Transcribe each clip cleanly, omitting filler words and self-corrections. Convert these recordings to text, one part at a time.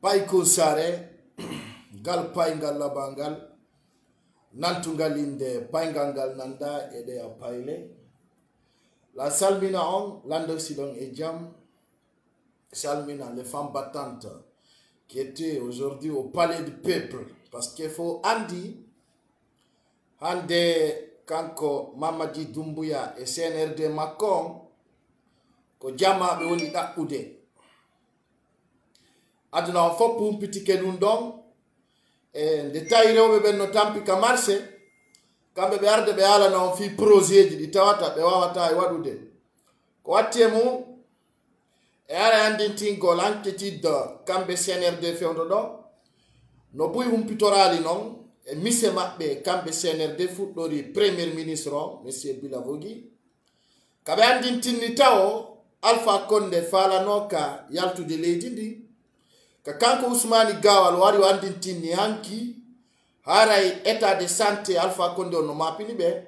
Paiko sare gal paingal labangal nantungal inde paingangal nanda ede a paile la salmina on lando sidon et jam salmina les femmes battantes qui étaient aujourd'hui au palais du peuple parce qu'il faut andi hande kanko Mamadi Doumbouya et CNRD Macron ko jama be woni dakkude aduna foppu pitike dun don e de tayrewo be no tampi ka marché kambe be arde be ala no fi projet di tawata be wawata e wadude ko wattemu e ara andintin golanke tiddo kambe CNRD fewdo do no buy humpitorali non e mise mabbe kambe CNRD fuddori premier ministre monsieur Bilavogi kabe andintin ni tawo Alpha Condé falanoka yaltude leydi ndi ka kanko Ousmane Gawal wari wandintini hanki haray état de santé Alpha Condé no mapini be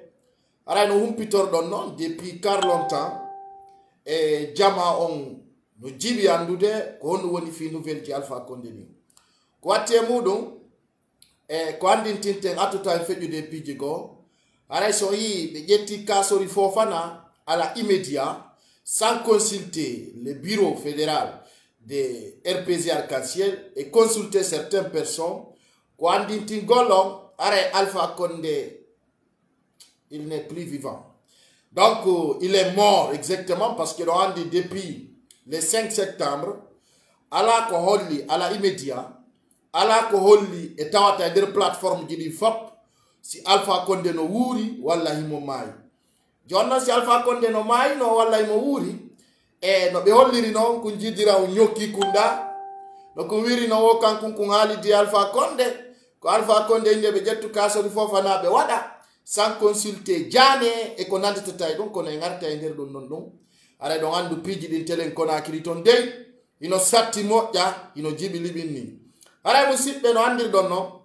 haray no humpitorɗon non depuis car longtemps e jama on no jibi andude ko honno woni fi nouvelle ji Alpha Condé ni ko watte muɗum e ko andintinten atuta en feƴƴude piji goo haray so yi ɓe ƴetti kasori Fofana à la immédiat sans consulter le bureau fédéral de RPZ Arc-en-Ciel et consulter certaines personnes, quand Alpha Condé, il n'est plus vivant. Donc, il est mort exactement parce que depuis le 5 septembre, à la immédiat, à la et des plateformes qui disent si Alpha Condé no wuri, wallahi mo mai. Jonna si Alpha Condé no mai, no wallahi mo wuri. E no be holliri non kun jidira o nyokki kunda no ko wiri no wo kankun kun hali di Alpha Condé ko Alpha Condé inde be jettu kasori Fofana be wada sans consulter jane e ko nandita tay don ko ne ngarta e nder don non ara don andu piji din telen kona kiriton dey ino satti moƴƴa ino jibi libinni ara musibbe no andir don no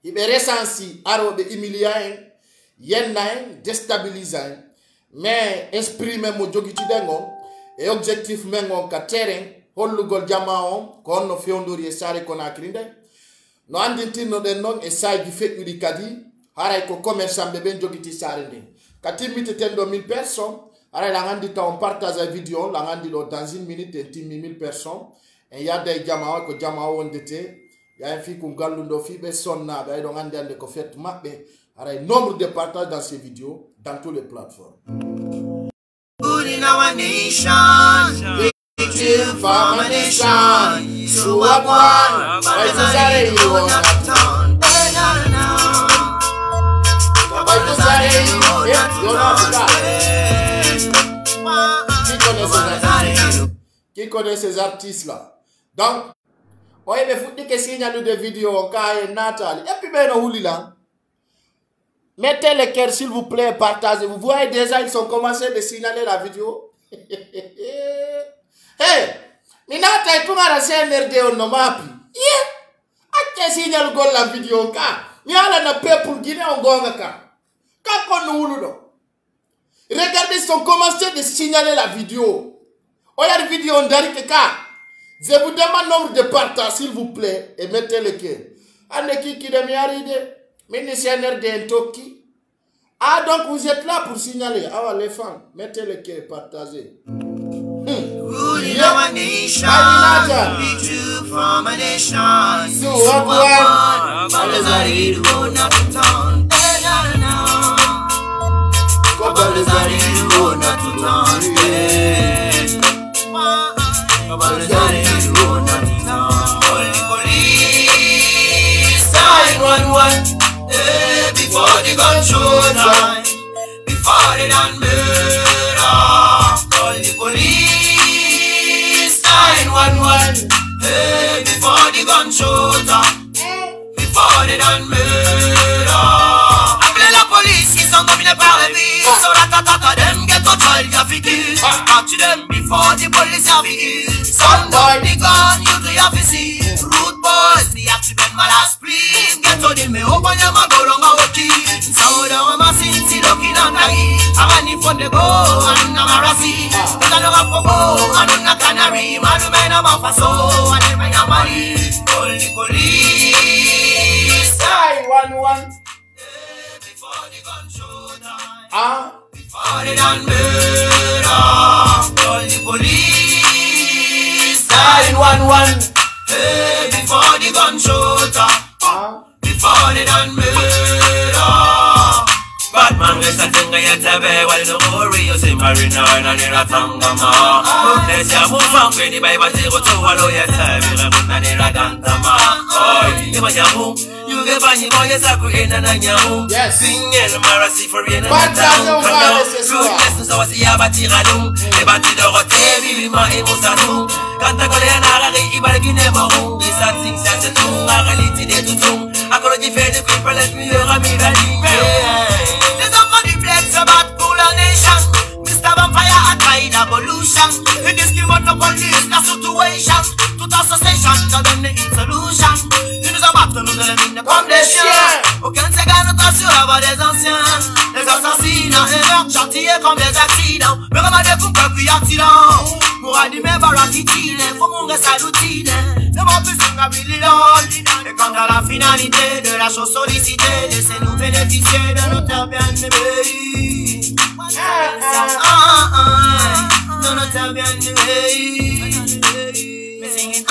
ibe recensi aro be humilia en yenna en déstabiliser en mais exprimer mo jogiti dengo et objectif mengon ka terrain hollugol jama on ko onno fewndori e sare Conakry nde no andintinno den non e sayji feƴƴuɗi kadi haray ko commerçant ɓe ɓen jogiti sare nde ka timmiteten ɗo 1000 personnes haray la gandi taw on partage vidéo la gandi ɗo dans une minute en timmi 1000 personnes en yadda e jama o ko jama o wondete yahen fi ko galluɗo fi ɓe sonnaɓe ay ɗo gandi ande ko fête maɓɓe haray nombre de partage dans ces vidéos dans toutes les plateformes. In our nation, victim from a nation, so I want, but I don't have town. Qui connaît ces artistes-là? Donc, on y a des qui signalent des vidéos, Kaye, Nathalie, et puis ben on là. Mettez le cœur s'il vous plaît, partagez. Vous voyez déjà, ils ont commencé de signaler la vidéo. Hey, minata et tout la CNRD on no mapi. Yeah, a signal gol la vidéo ka. Mi ala na peuple Guinée on gonga ka. Ka kon wuludo. Regardez, ils ont commencé de signaler la vidéo. Oya vidéo on dari ke ka. Je vous demande nombre de partages s'il vous plaît et mettez le cœur. Ane qui de mi aride. Ministère de Toki. Ah, donc vous êtes là pour signaler. Ah, les femmes, mettez le cœur, partagez. Ruling our nation, we took from a nation. So what one? Balazari go not to town. Balazari go not to town. Balazari go not to town. Police, 911. Before the gun show time, before they done murder, call the police, 911. Hey, before the gun show time, before they done murder. Appelez la police, ils sont dominés par les vies. So ratatata, them get to try to figure. Catch them before the police have it. Son boy, the gun, you do have to see. Root boys, me have to bend my last spring. Get to the me, open your mouth, go long away. Sauda wa masinzi loki nandagi. Abani fonde go, anuna marasi. Kutano wa pogo, anuna kanari. Manu mena mafaso, ane mena mari. Call the police. 911. Before the gun show time. Ah. Before they done murder. Call the police. 911. Before the gun show time. Ah. Before they done murder. Batman rest a thing I yet a be. While the worry you see Marina and a near a Tangama. Let's ya move on when the Bible 02. Hello yet a be. Ramuna near a Gantama. Oh, you might have home. You get by your boy as a queen and a young. Yes. Sing and Marasi for you. But I don't want to say so. I see a batirano. The batidorote, Vima Emosano. Canta Coleana, Ibaraki never home. These are things that the two are reality they do. I could give the people let me hear a mirror. There's somebody flex about cooler nation. Mr. Vampire at my evolution. In this game of the police, the situation. To the association, the solution. Il nous a battu, nous allons venir comme des chiens. Aucun de ces gars ne t'assure des anciens. Les assassinats, les meurtres, chantillés comme des accidents. Mais comme des coups qui accident. Pour animer par la titine, faut mon reste à l'outine. Ne m'en plus qu'un million. Et quant à la finalité de la chose sollicitée, laissez-nous bénéficier de notre bien-aimé. De notre bien-aimé. Mais singing, de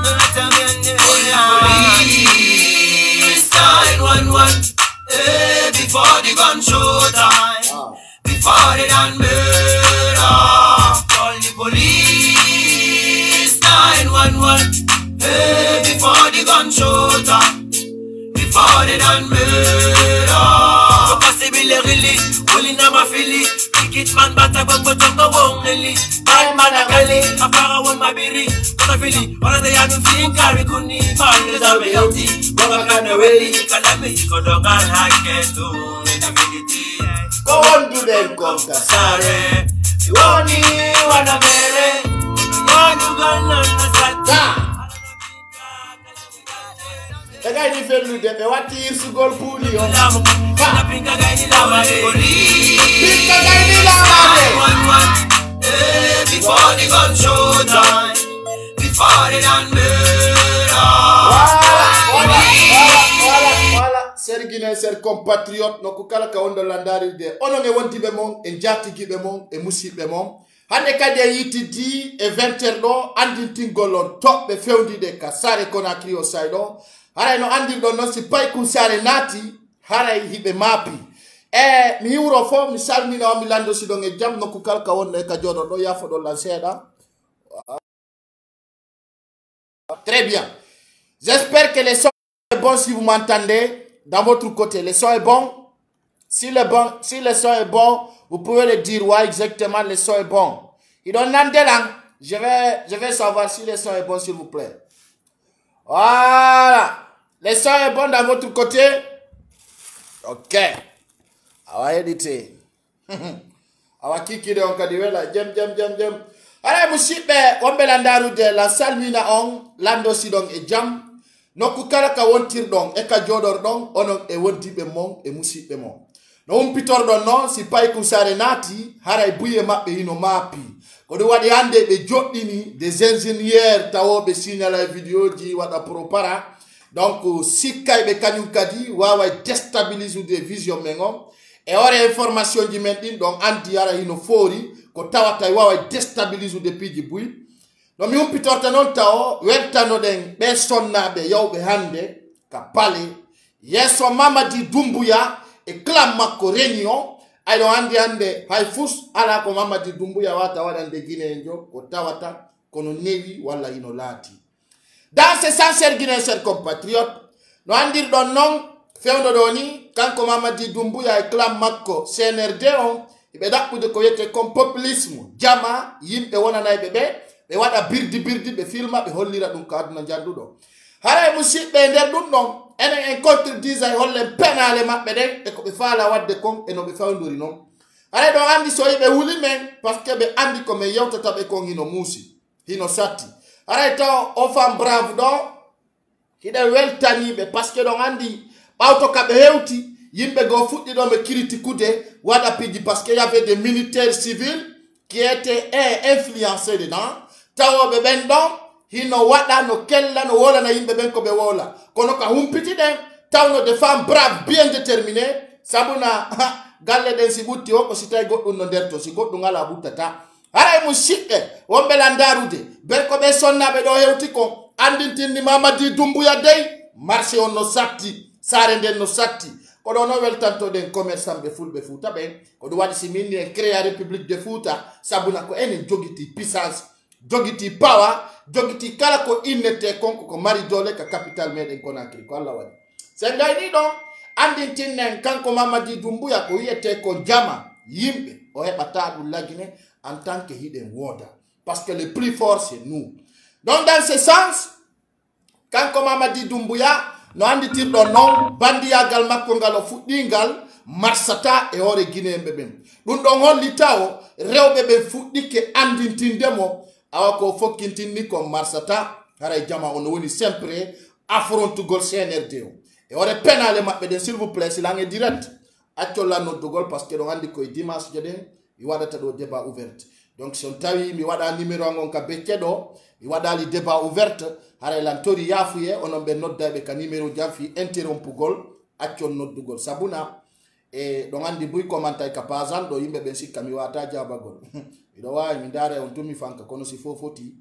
notre bien-aimé. Police 911. Before the gun show time. Before they done murder. Call the police 911. Before the gun show time. Before they done murder. Possibly really, only number Philly. Ticket man, bata bongo jongo wong really. My man a gali, a para one my berry. But I feel it, all of the young thing carry kuni. Man is a reality. Bonga kana weli, kalame ikodo kan haketu. Go on to them, Conta. Sare, Wani, Wana Mere, Wanu Gana, The guy didn't feel with them. What is to go pulling on? Pinka Gaini Lamare, Pinka Gaini Lamare. Before the gun show time, before the done murder. Voilà, Sergine, ser compatriote, no kukala ka ondo landari de. Ono nge wonti be mon, en jati gi be mon, e musi be mon. Hande kade yiti di, e 20 do, andi tingolon top be feundi de kasare kona krio saido. Haray no andi do no si pay kunsare nati, haray hibe mapi. Mi euro fo, mi salmi na milando si donge jam, no kukala ka ondo e ka jodo do yafo do lanceda. Très bien. J'espère que le son est bon si vous m'entendez. Dans votre côté, le son est bon. Si le son est bon, vous pouvez le dire. Ouais, exactement, le son est bon. Il donne un délang. Je vais savoir si le son est bon, s'il vous plaît. Voilà. Le son est bon dans votre côté. Ok. On va éditer. On va kiki de Onkadiwela. Jem. Allez, musibe, ombelandaru de la salmina on, lando sidong e jam. No kukala ka wontir dong, e ka jodor dong, onong e wontibe mon, e musibe mon. No umpitor don non, si pay kusare nati, haray buye mappe hino mapi. Kodo wadi hande be jodini, des ingénieurs tawo be signala video ji wada propara. Donc, sikay be kanyum kadi, wawa destabilize de vision mengon. E ore information ji men donc anti yara hino fori, ko tawata wawa destabilize de piji bui. No mi umpitorta non tao, weltano den be sonna be yawbe hande, ka pale, yeso Mamadi Doumbouya, e clam makko réunion, ay do hande, hay fus, ala ko Mamadi Doumbouya wata wadande Guinée njo, ko tawata, kono newi, wala ino lati. Dans ce sens, chers Guinéens, compatriotes, no andir don non, fewno doni, kanko Mamadi Doumbouya e clam makko, CNRD on, ibe dakkude ko yete comme populisme, jama, yimbe wona nay bebe, be wada birdi be filma be hollira dum ka aduna jandudo haray musibbe nder dum non enen en contredise ay holle penale mabbe den e ko be faala wadde kon e no be fawndori non haray do andi so yibe wuli men parce que be andi ko me yewtata be kon hino musi hino satti haray taw o fam brave do hide weltani be parce que do andi bawto ka be hewti yimbe go fuddi do me critiqude wada piji parce que y avait des militaires civils qui étaient influencés dedans. Tawo be ben don hino wada no kella no wola na yimbe ben ko be wola kono ka humpiti den tawno de femme brave bien déterminée sabuna galle den si butti o ko sitay goddum no derto si goddum ala buttata haray mu sikke wombe landarude ber ko be sonnabe do hewti ko andintini Mamadi Doumbouya dey marché on no satti sare den no satti ko do no weltanto den commerçant be fulbe Fouta ben ko do wadi si min en créer république de Fouta sabuna ko enen jogiti puissance jogiti power jogiti kala ko innete konko ko mari dole ka capital meden Conakry ko Allah wadi sen gayni don andintinen kanko Mamadi Doumbouya ko yete ko jama yimbe o hebata dum lagine en tant que hidden water parce que le plus fort c'est nous. Donc dans ce sens kanko Mamadi Doumbouya no andi tirdo non bandiyagal makko ngal o fuddingal marsata e hore Guinée beben dum don holli taw rewbe be fuddike andintindemo awa ko fokkintinni ko marsata haray jama on woni sempre affrontugol CNRD e hore penale mabbe den s'il vous plaît silange direct accola no dogol parce que do andi ko dimanche jeden mi wadata do débat ouvert donc son tawi mi wada numéro ngon ka beccedo mi wada li débat ouvert haray lantori yafuye onon be noddabe ka numéro jafi interrompugol accol noddugol sabuna e do andi buy commentaire ka pazan do yimbe ben sikka mi wata jabagol do way mi dare on tumi fanka kono si fofoti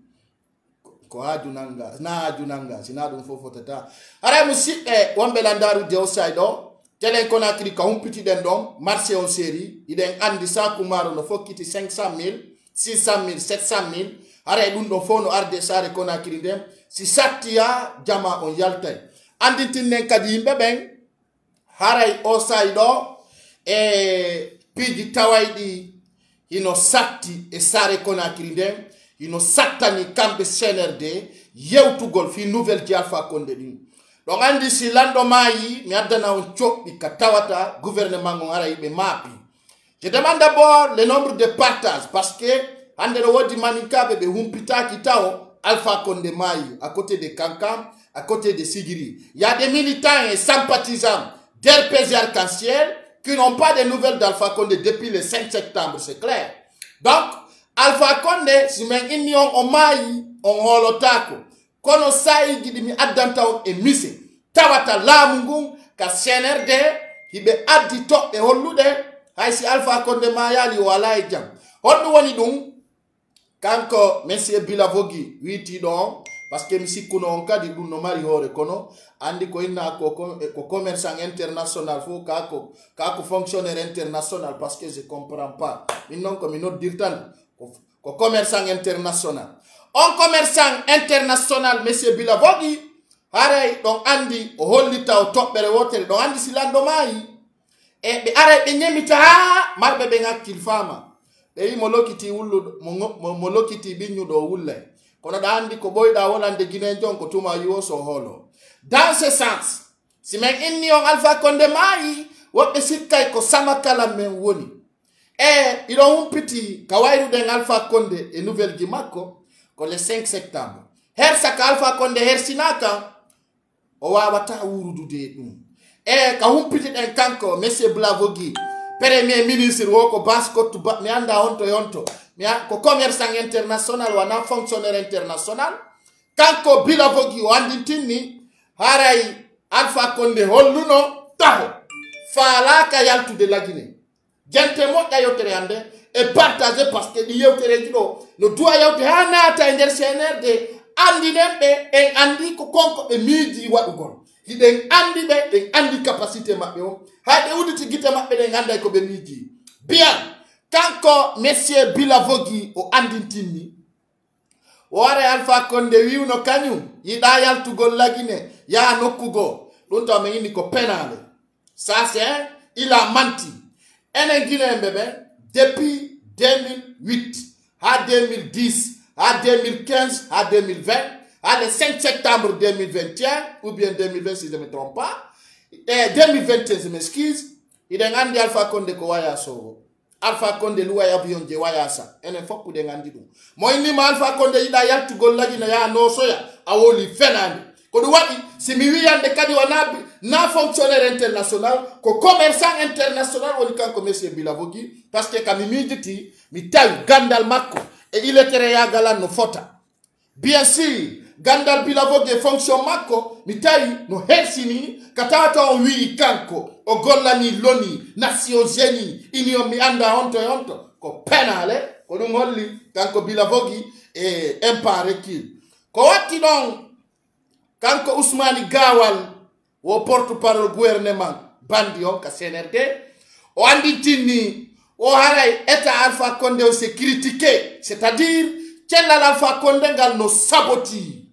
ko hajunanga na hajunanga sina dum fofotata haray musibe wombe landaru de osaido telen Conakry ka humpiti den dom marché on série iden andi saku maro no fokkiti 500,000 600,000 700,000 haray dum do fono arde sare Conakry dem si sattia jama on yaltay andi tinnen kadi yimbe ben haray o saydo e piji tawaydi ino satti e sare Conakry dem ino sattani kambe CNRD yewtugol fi nouvelle ji Alpha Condé din donc andi si lando mayi mi adana on chobbi ka tawata gouvernement ngon ara yibe mapi je demande d'abord le nombre de partages parce que ande do wodi manikabe be humpita kitao Alpha Condé mayi à côté de Kankan à côté de Sigiri il y a des militants et sympathisants d'RPG Arc-en-Ciel qui n'ont pas de nouvelles d'Alpha Condé depuis le 5 septembre c'est clair donc Alpha Condé si men union o mayi on holotako kono sai gidi mi addanta on e mise tawata laamu ngun ka CNRD hibe addi toɓɓe hollude hay si Alpha Condé mayali wala e jam honɗum woni ɗum kanko monsieur Bilavogi witi ɗon parce que mi sikkuno on kadi ɗum no mari hoore kono andi ko inna ko commerçant international fo kako fonctionnaire international parce que je comprends pas min non ko mi noddirtan ko commerçant international on commerçant international monsieur Bilavogi haray don andi o hollita o toɓɓere wotere don andi silando mayi e be aray be nyemita marbe be ngakkil fama be yi mo lokiti wullu mo lokiti biñudo wulle kono da andi ko boyda wolande Guinée jon ko tuma yiwo so holo dans ce sens si men inni on Alpha Condé mayi wobbe sikkay ko sama kala men woni e ido humpiti kawairu den Alpha Condé e nouvelle ji makko ko le 5 septembre her saka Alpha Condé her sinaka o wawata wurudude ɗum e ka humpiti den kanko monsieur Bilavogi premier ministre woko baskottu mi anda honto yonto ko commerçant international wana fonctionnaire international kanko Bilavogi o andintinni haray Alpha Condé holluno taho falaka yaltude la Guinée gente moƴƴa yewtere hande et partager parce que ɗi yewtereji ɗo no duwa yewte ha naata e nder CNRD andinen ɓe en andi ko konko ɓe miiji waɗugol hiɗen andi ɓe ɗen andi capacité maɓɓe o hay ɓe uditi gite maɓɓe ɗen anday ko ɓe miiji bien kanko monsieur Bilavogi o andintinni o wara Alpha Condé wiwno kañum yiɗa yaltugol lagine ya nokkugo ɗum taw min inni ko penale ça c'est il a menti enen Guinéen ɓe depuis 2008 à 2010 à 2015 à 2020 à le 5 septembre 2021 ou bien 2020 si je ne me trompe pas et 2021 je m'excuse il a andi Alpha Condé ko waya so Alpha Condé luwaya avion je waya sa enen foppu de andi dum moy ni ma Alpha Condé yida yaltugol lagi na ya no soya awoli fenande ko du wadi si mi wiyande kadi wana na fonctionnaire international ko commerçant international woni kanko monsieur Bilavogi parce que kam mi jiti mi tawi gandal makko e iletere ya galan no fota bien sûr gandal bilavoge fonction makko mi tawi no hersini katata o wi kanko o gollani loni Nations Unies union mi anda honto ko penale ko dum holli kanko bilavogi e impare kil ko watti don kanko Ousmani Gawal wo porte-parole gouvernement bandi on ka CNRD o andi tinni o haray état Alpha Condé o se critiqué, c'est-à-dire cellal Alpha Condé ngal no saboti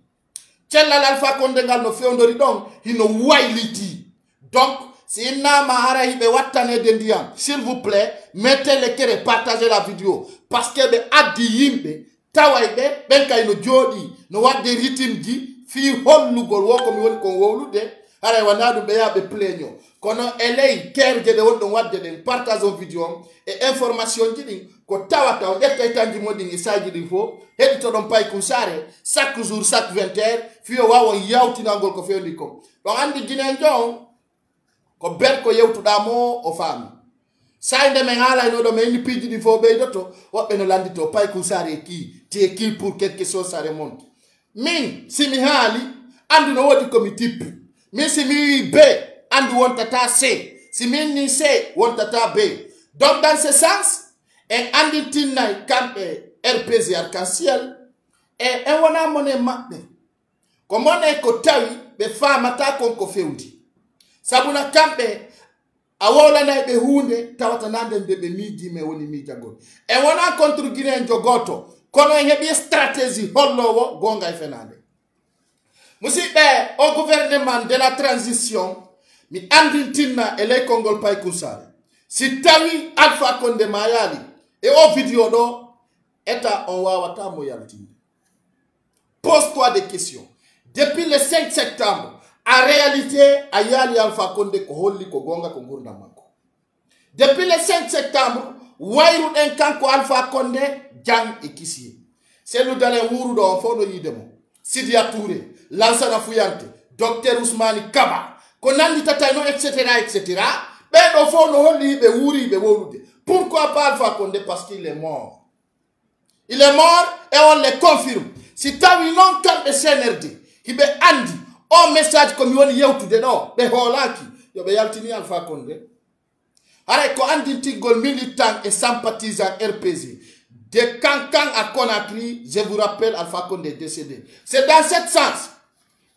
cellal Alpha Condé ngal no fewndori don hino wayliti. Donc si nama hara hibe watane de ndiyam, s'il vous plaît mettez le cœur, partagez la vidéo parce que be addi yimbe tawaybe ben kay no jodi no wadde rythme ji fi hollugol woko mi woni ko wowlude hara wanadu be yabe pleño kono elei kerje de wondon wadde den partage vidéo et information ji din ko tawata o ƴetta tanji modin e saji din fo hedi to don pay kusare chaque jour chaque 20h fi o wawo yawtinangol ko fewndi ko don andi jinen jon ko ber ko yewtuda mo o fami sayde men hala no do men piji din fo be doto wobbe no landito pay kusare ki ti ki pour quelque chose ça remonte min simi hali andu no wodi ko mi tippi min simi be andu won tata C si min ni C won tata B. Donc dans ce sens et andi tinay kambe RPG arc-en-ciel et wona mone mabbe ko mone ko tawi be famata konko fewdi sabuna kambe awola nay be hunde tawata nande be miji me woni mijagol e wona contre Guinée jogoto kono hebi stratégie hollowo gonga e fenande musibe au gouvernement de la transition mi andi tinna e ley kongol pay kusare si tawi Alpha Condé mayali et au vidéo do eta on wawata mo yaltinde. Pose-toi des questions. Depuis le 5 septembre en réalité ayali Alpha Condé ko holli ko gonga ko gurda makko. Depuis le 5 septembre wayru en kanko Alpha Condé jang e kisiye c'est nous dalen wuru do fo no yidemo Sidia Touré Lansana Fuyante Docteur Ousmani Kaba ko nandi tatay no etc. be do fo no holli be wuri be wolude. Pourquoi pas Alpha Condé? Parce qu'il est mort. Il est mort et on le confirme. Si tawi non kambe CNRD hibe andi o message ko mi woni yewtude no be holaki yo be yaltini Alpha Condé. Are ko andi tigol militant et sympathisant RPG de Kankan à Conakry, je vous rappelle Alpha Condé est décédé. C'est dans ce sens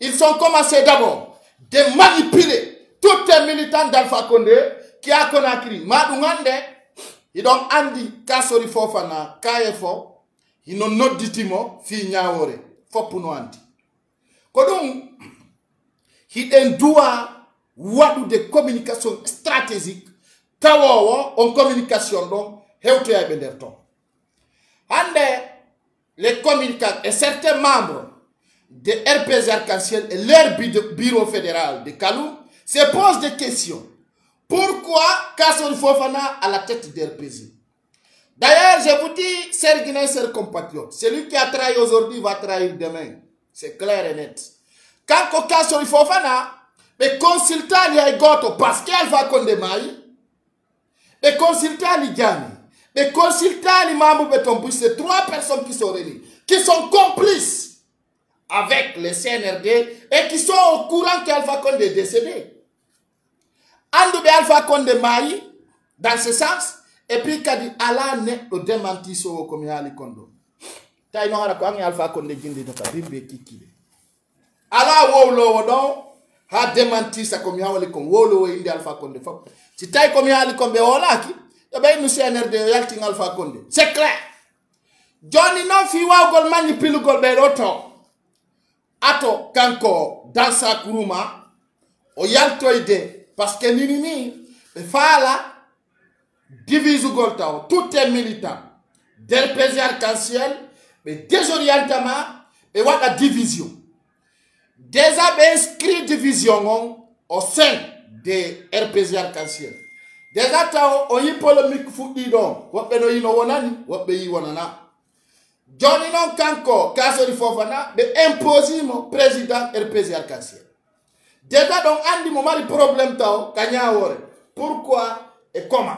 ils ont commencé d'abord de manipuler tous les militants d'Alpha Condé qui a Conakry. Madungande ils ont andi Kasori Fofana KFO ils n'ont not ditimo fi nyawore fopuno andi kodum hiden doit wadu de communication stratégique tawowo en communication donc hewto ya benderton ande les communicants et certains membres de RPG Arc-en-Ciel et leur bureau fédéral de Kalou se posent des questions. Pourquoi Kasori Fofana à la tête de RPG? D'ailleurs, je vous dis, chers Guinéens, chers compatriotes, celui qui a trahi aujourd'hui va trahir demain. C'est clair et net. Quand Kasori Fofana, mais consultant les goto parce qu'Alpha Condé Maï, mais consultant les Gani, mais consultant les Mamou Betombouch, c'est 3 personnes qui sont réunies, qui sont complices avec le CNRD et qui sont au courant qu'Alpha Condé est décédé. Andou de Alpha Condé Maï, dans ce sens, et puis kadi ala ne o démenti so ko mi hali kondo tay no hara ko an Alpha Condé jindi data bimbe kikide ala wowlo wodo ha démenti sa ko mi hawli ko wowlo inde Alpha Condé fop si tay ko mi hali ko be wolaki e bay no CNRD yalti Alpha Condé c'est clair joni non fi wawgol manipulugol be roto ato kanko dans sa kuruma o yaltoyde parce que ni be fala divise Goltao, tout est militant. d'RPG Arc-en-Ciel, mais désorientement, et la division. Déjà, inscrit division au sein de RPG Arc-en-Ciel. Déjà, on y polémique fouki donc, wapeno yino wonani, wape yi wonana. Johnny non kanko, Kasori Fofana, de imposer mon président RPG Arc-en-Ciel. Déjà, donc, andi mo mari problème tao, kanya wore. Pourquoi et comment?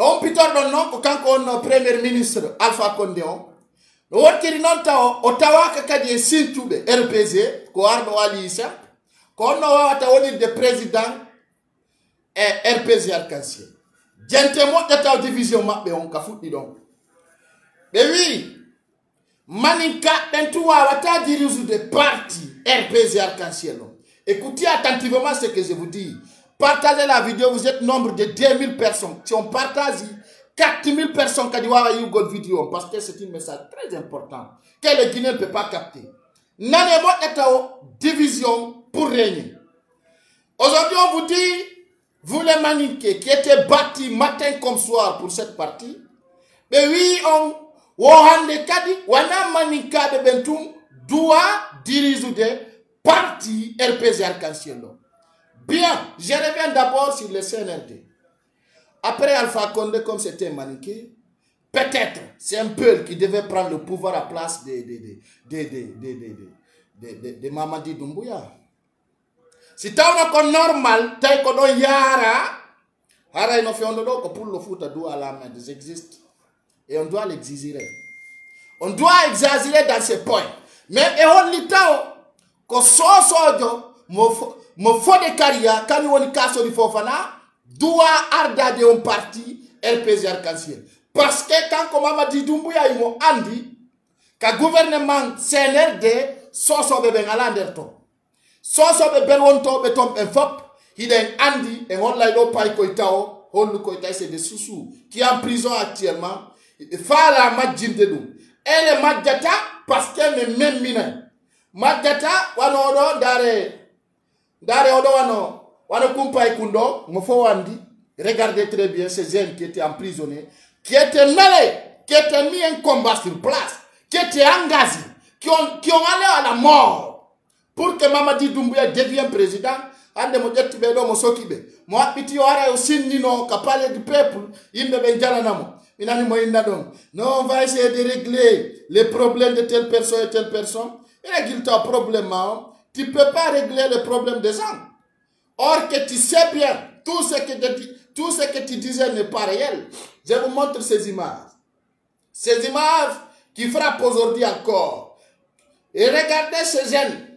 On peut dire non, quand on est premier ministre Alpha Condé, no wontiri non taw o tawaka kadi e sintuɓe RPG ko arɗo wali simple ko onno wawata wonirde président e RPG arc-en-ciel jente moƴƴa taw division maɓɓe on ka fuɗɗi ɗon ɓe wi maninka ɓen tu wawata dirige parti RPG arc-en-ciel on. Écoutez attentivement ce que je vous dis. Partagez la vidéo, vous êtes nombre de 2000 personnes. Si on partage 4000 personnes qui ont eu une vidéo, parce que c'est un message très important que le Guinéen ne peut pas capter. N'allez pas division pour régner. Aujourd'hui, on vous dit, vous les Maninké qui étaient bâtis matin comme soir pour cette partie, mais oui, Wohande Kadi, Wana Maninka de Bentoum doit diriger des partis RPG arc-en-ciel. Bien, je reviens d'abord sur le CNRD. Après Alpha Condé, comme c'était Maninké, peut-être c'est un peu qui devait prendre le pouvoir à place de Mamadi Doumbouya. Si tu as normal, tu as yara, hara ino fait on pour le foot à la main, ça existe. Et on doit l'exagérer. On doit exagérer dans ces points. Mais on lit que mo faut de carrière quand on casse du Fofana doit arda de un parti RPG arc-en-ciel. Parce que quand Mamadi Doumbouya ils m'ont dit que gouvernement CNRD soso bebe ngalanderto. Soso bebe wonto betom enfop il est andi et on l'a pas koitao on le koitai c'est des sous qui est en prison actuellement. Fala majinde dum. Elle majata parce qu'elle même mina. Majata wano dare odo wano kumpa ikundo mofo wandi. Regardez très bien ces jeunes qui étaient emprisonnés, qui étaient mêlés, qui étaient mis en combat sur place, qui étaient engagés, qui ont allé à la mort pour que Mamadi Doumbouya devienne président. Ande mo jetti be do mo sokibe mo habbiti wara o sinnino ka parler du peuple yimbe be jalanamo inani mo inna don non on va essayer de régler les problèmes de telle personne et telle personne. Règle ton problème, tu ne peux pas régler le problème des gens. Or que tu sais bien tout ce que tu disais n'est pas réel. Je vous montre ces images qui frappent aujourd'hui encore. Et regardez ces jeunes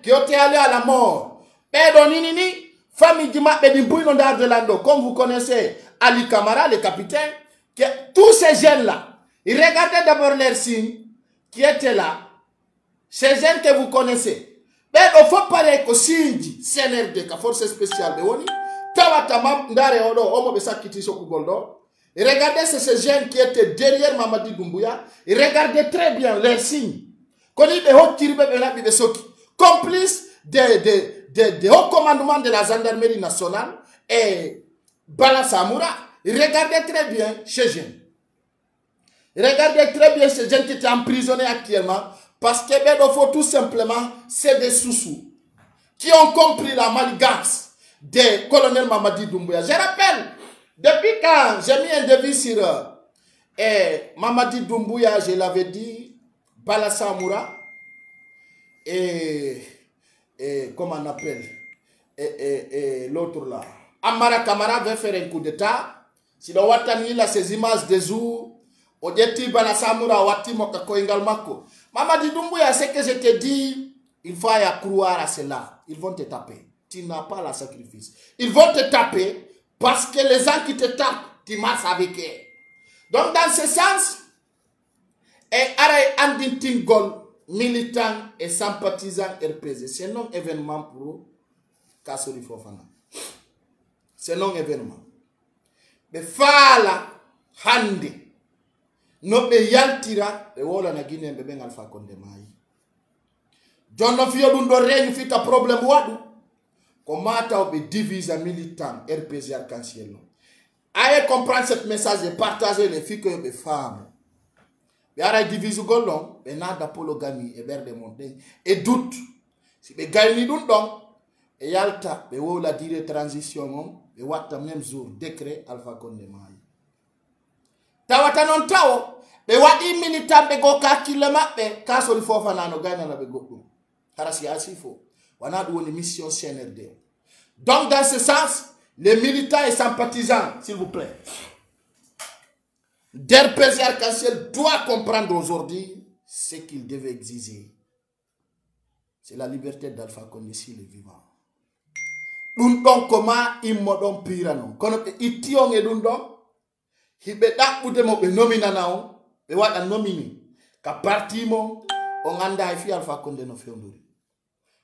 qui ont été allés à la mort. Famille de Lando, comme vous connaissez Ali Kamara, le capitaine, tous ces jeunes-là, regardez d'abord leurs signes qui étaient là. Ces jeunes que vous connaissez. Mais il faut parler que Sindi, CNRD, la force spéciale de Woni, et regardez ces jeunes qui étaient derrière Mamadi Doumbouya. Et regardez très bien leurs signes. Complice des hauts commandements de la gendarmerie nationale et Bala Samoura. Regardez très bien ces jeunes. Regardez très bien ces jeunes qui étaient emprisonnés actuellement. Parce que faut tout simplement, c'est des sous-sous qui ont compris la manigance des colonels Mamadi Doumbouya. Je rappelle, depuis quand j'ai mis un devis sur Mamadi Doumbouya, je l'avais dit, Bala Samoura, et comment on appelle, et l'autre là, Amara Kamara veut faire un coup d'état. Si l'on voit ces images des jours, Odeti Bala Samoura, Wati Mokako Ingalmako. Mamadi Doumbouya, c'est que je te dis, il faut y croire à cela. Ils vont te taper. Tu n'as pas la sacrifice. Ils vont te taper parce que les gens qui te tapent, tu marches avec eux. Donc, dans ce sens, Andin Tingol, militants et sympathisants RPG, c'est non événement pour Kassori Fofana. C'est non événement. Mais Fala, Handi. No be yaltira e wola na Guinée be ben Alpha Condé mai jonno fiyo dun do reñu fita problème wadu ko mata be divise militant RPG arc-en-ciel. Allez comprendre ce message et partager les filles que be femmes be ara divise gollon be nada polygamy e berde monté et doute si be gayni dun don e yalta be wola dire transition mom be watta même jour décret Alpha Condé mai tawata non tawo be wadi militant be go kakile mabbe Kassori Fofana no gagna na be goddum harasi asifo wana do woni mission CNRD. Donc dans ce sens les militants et sympathisants s'il vous plaît Der père arc-en-ciel doit comprendre aujourd'hui ce qu'il devait exiger. C'est la liberté d'Alpha Condé s'il est vivant. Dun don koma immo don pirano kono be ittiyon e dun don hibe dabbude mo be nominana on be wada nomini ka parti mo on anda fi Alpha Condé no fewnduri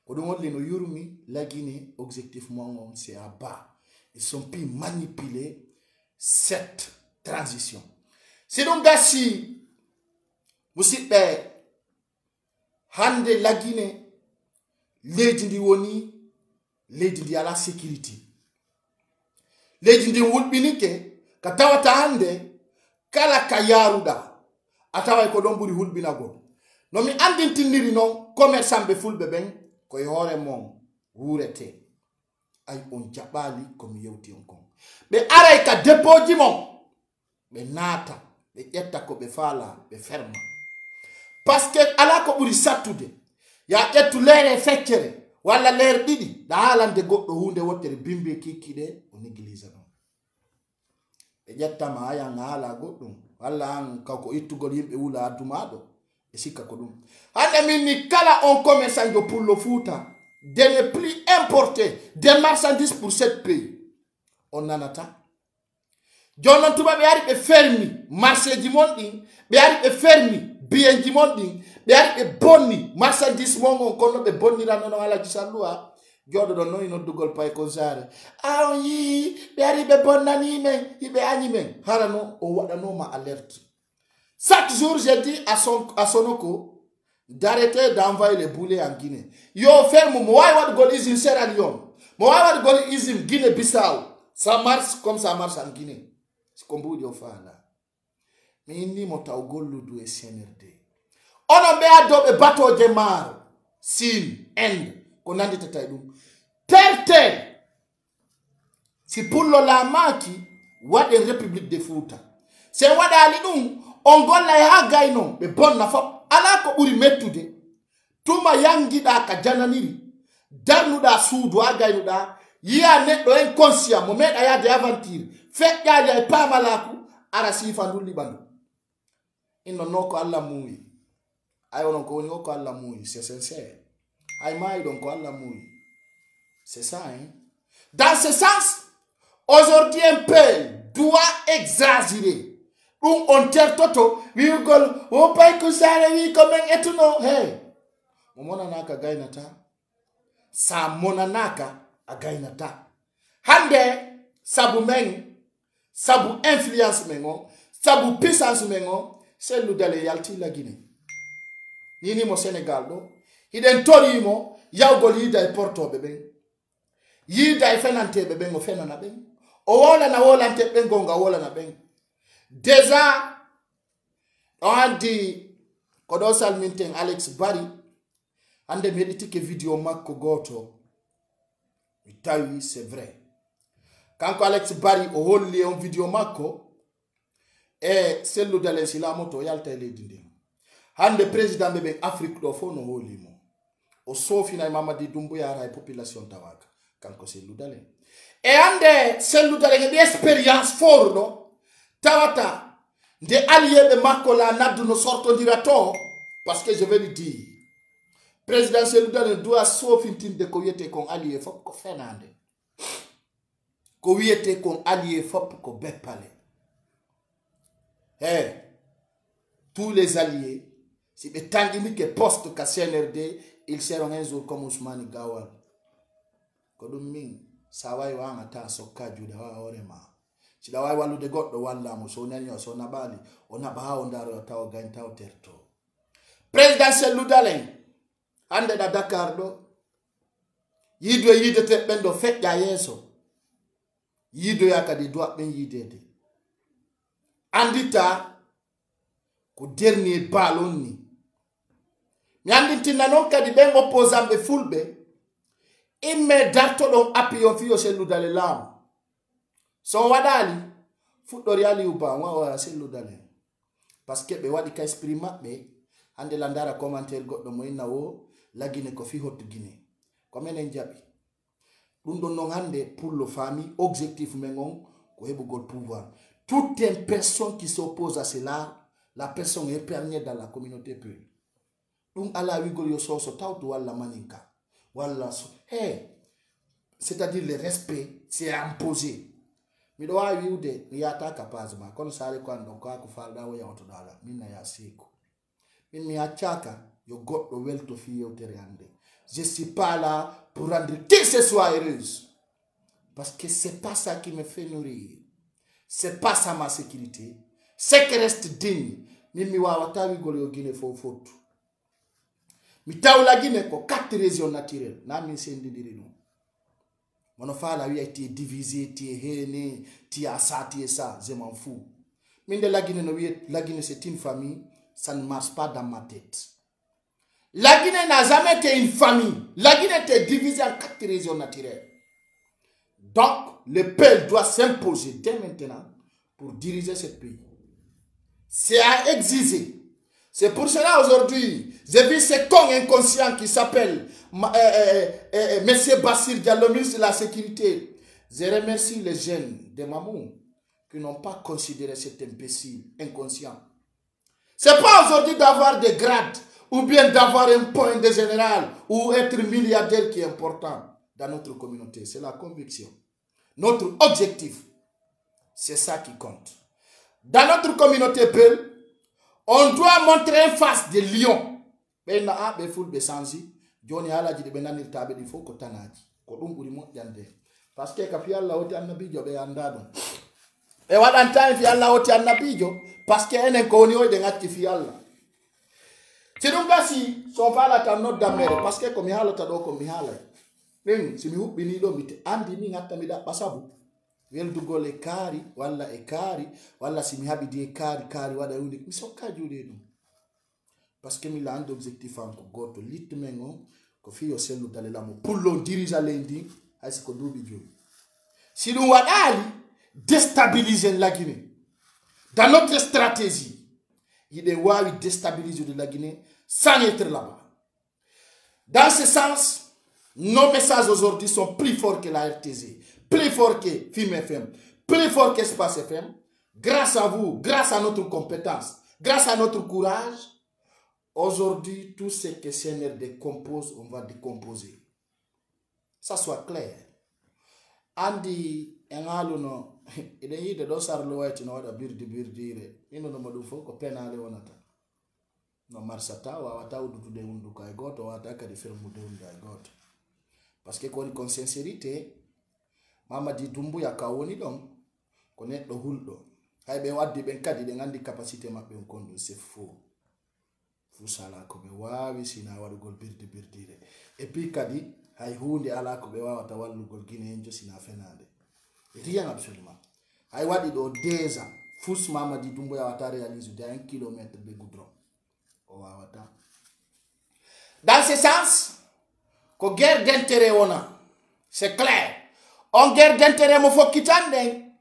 ko dum wodli no yurumi la Guinée objectif mo c'est à bas. Ils sont pu manipuler cette transition. C'est donc si musidbe hande la Guinée leydi ndi woni leydi ndi ala sécurité, leydi ndi hulɓinike ka tawata hande kala ka yaruɗa a taway ko ɗon ɓuri hulɓinagol. No mi andintiniri noon commerçant ɓe fulɓe ɓen koye hoore mon wurete ay on jaɓali komi yewti on kon ɓe aray ka dépôt ji mon ɓe naata ɓe ƴetta ko ɓe faala ɓe ferma parce que ala ko ɓuri sattude ya ƴettu leere feccere walla leer ɗiɗi da haalande goɗɗo hunde wottere bimbe kikkiɗe o néglige ɗon ɓe ƴettama ayan haala goɗɗum walla an kako ittugol yimɓe wula addumaɗo e sikka ko ɗum hande min ni kala on commerçant jo pullo Fouta de ne plus importer des marchandises pour cet pays on nanata jonon tuba ɓe ari ɓe fermi marché ji mon ɗin ɓe ari ɓe fermi bien ji mon ɗin ɓe ari ɓe bonni marchandise mon on kono ɓe bonnirano no Alaji Salluwa joɗo ɗon noon noddugol pay ko sare a on yii ɓe ari ɓe bonnani men hiɓe añi men harano o waɗanoma alerte chaque jour j'ai dit à Sonoko d'arrêter d'envoyer les boulets en Guinée yo ferme mo wawi waɗugol usine Sierra Leone mo wawi waɗugol usine Guinée-Bissau ça marche comme ça marche en Guinée ko mbuɗi o faala mi innimo taw golludu e CNRD onon ɓe addoɓe batoje maaro Sine Inde ko nanditata e ɗum terre si pullo laamaki waɗe république de Fouta se waɗali ɗum on golla e ha gaynon ɓe bonna fop ala ko ɓuri mettude tuma yangiɗa ka jananiri darnuɗa suudu ha gaynuɗa yiya neɗɗo inconscient mo meeɗa yaade aventure feƴƴaji e pamalaku ara sifa ndulli ɓandu inno no ko Allah muuyi ay onon ko woni ko Allah muuyi c'est sincère ay maayi ɗon ko Allah muuyi c'est ça hein. Dans ce sens aujourd'hui un peuple doit exagérer ɗum on tertoto wiwgol o pay ko sare wi ko men etuno hey mo monanaka gaynata sa monanaka a gaynata hande sabu men sabu influence men o sabu puissance men o Cellou Dalein yalti la Guinée nini mo Sénégal ɗo hiɗen torimo yawgol yida e portoɓe ɓen yida e fenanteɓe ɓen o fenana ɓen o wolana wolante ɓen gonga wolana ɓen déjà on andi ko ɗo salminten Alex Bari hande mi heɗitike vidéo makko goto mi tawi c'est vrai kanko Alex Bari o holli on vidéo makko e Cellou Dalein silamo to yalta e leydi ndin hande président ɓe ɓen Afrique ɗo fof no holimo o sofina e Mamadi Doumbouya ara e population tawaka kanko Cellou Dalein e hande Cellou Dalein e ɗi expérience fort ɗo tawata nde alliéɓe makko la naddu no sortodira to parce que je vais le dire président Cellou Dalein doit sofintinde ko wiyete kon allié fop ko fenande ko wiyete kon allié fop ko beppale hey tous les alliés si ɓe tanginike poste ka CNRD ils seront un jour comme Ousmane Gawal ko ɗum min sa wawi wangata sokka juuɗe ha hoorema siɗa wawi wallude goɗɗo wallamo so nani o so naɓali o naɓa ha o ndaro taw gañ taw terto président Cellou Dalein hande ɗa Dakar ɗo yiido e yiidete ɓen ɗo feƴƴa yeeso yiidoya kadi dowa ɓen yiidede andita ko dernier bal on ni mi andintinna noon kadi ɓen opposant ɓe fulɓe imme darto ɗon appui on fiyo Cellou Dalein laamu so waɗali fuɗɗori Aliou Ba wawa Cellou Dalein par ce que ɓe waɗi ka esprit maɓɓe hande la ndara commentaire goɗɗo mo inna o la Guinée ko fi hottu Guinée ko menen jaɓi ɗum ɗon noon hande pour le famille objectif men on ko heɓugol pouvoir toute une personne qui s'oppose à cela, la personne est épargnée dans la communauté Peul. Donc, à la rigole, yo so tautu wala maninka. Wala so. Hey, c'est-à-dire le respect, c'est imposé. Mi do wa yude mi yata kapazma kono sare kwando kwa kufalda wo ya otodala minna ya siku min mi achaka yo goddo welto fi yewtere hande. Je suis pas là pour rendre qui ce soit heureuse parce que c'est pas ça qui me fait nourrir, c'est pas ça ma sécurité, c'est que reste digne. Mimi wa watawi gole yo Guinée fo fotu mi tawla Guinée ko 4 régions naturelles na min sendi dirino. Mon enfant a été divisé, tu es héné, tu as ça, je m'en fous. Mais la Guinée, c'est une famille, ça ne marche pas dans ma tête. La Guinée n'a jamais été une famille. La Guinée était divisée en 4 régions naturelles. Donc, le peuple doit s'imposer dès maintenant pour diriger ce pays. C'est à exiger. C'est pour cela aujourd'hui, j'ai vu ce con inconscient qui s'appelle M. Bassir Diallo, ministre de la Sécurité. Je remercie les jeunes de Mamou qui n'ont pas considéré cet imbécile inconscient. Ce n'est pas aujourd'hui d'avoir des grades ou bien d'avoir un point de général ou être milliardaire qui est important dans notre communauté. C'est la conviction. Notre objectif, c'est ça qui compte. Dans notre communauté Peul, on doit montrer en face des lions. Ben na be ful be sanzi joni halaji de benanir tabe di foko tanaji ko dum buri mo jande parce que ka fi Allah woti annabi jo be anda don e wadan tan fi Allah woti annabi jo parce que enen ko woni o de ngati fi Allah c'est donc si son fala ta not damere parce que ko mi halata do ko mi hala ben si mi hubbi ni do mi andi ni ngatta mi da basabu weldugol e kaari walla e kaari walla si mi habidi e kaari wada hunde mi sokka juude dum parce que mi la ande objectif an ko goto litmengo ko fiyo sellu dalela mo pullo dirija lendi hay ko dubi jooni si dum wadali déstabiliser la Guinée dans notre stratégie il est wawi déstabiliser de la Guinée sans être là-bas. Dans ce sens, nos messages aujourd'hui sont plus forts que la RTZ, plus fort que Film FM, plus fort qu'Espace FM. Grâce à vous, grâce à notre compétence, grâce à notre courage, aujourd'hui, tout ce que CNR décompose, on va décomposer. Ça soit clair. Andi, engalono, ide yide do sarlo wati no da birdi ino no madu fo ko penale wonata. No marsata wa wata udu de undu kay goto wata ka di fermu de undu ay goto. Parce que kon sincérité Mamadi Doumbouya kawoni don ko neddo huldo haybe waddi ben kadi de ngandi capacité mabbe on kondo c'est faux. Fu sala ko be wawi sina wadugol birdire et puis kadi hay hunde ala ko be wawata wallugol Guinée en sina fenade rien absolument hay wadi do déjà fous Mamadi Doumbouya wata réalise de 1 kilomètre de goudron o wawata. Dans ce sens ko guerre d'intérêt ona c'est clair. On guerre d'intérêt mo fokitande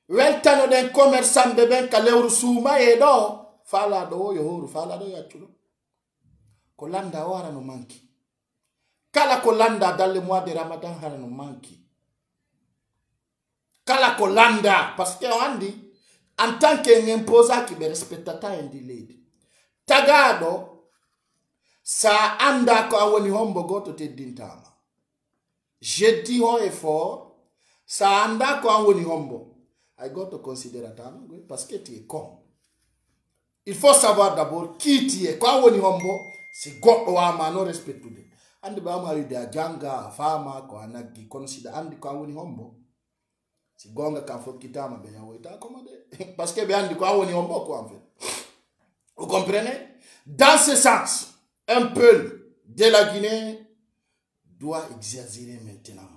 weltano den commerçant be ben ka lewru suuma e do fala do yo horu fala do yaccudo ko landa wara no manki kala ko landa dans le mois de Ramadan hara no manki kala ko landa parce que on dit en tant qu'imposant qui be respectata indi lady tagado sa anda ko awoni hombo goto te dintama. Je dis haut et fort, ça anda ko woni hombo. I got to consider that parce que tu es con. Il faut savoir d'abord qui tu es. Ko woni hombo, c'est goto wa ma no respect to them. Andi ba ma de janga fama ko anagi consider andi ko woni hombo. Si gonga ka fo kitama be yawo ita commandé parce que be andi ko woni hombo ko en fait. Vous comprenez? Dans ce sens, un peu de la Guinée doit exagérer maintenant.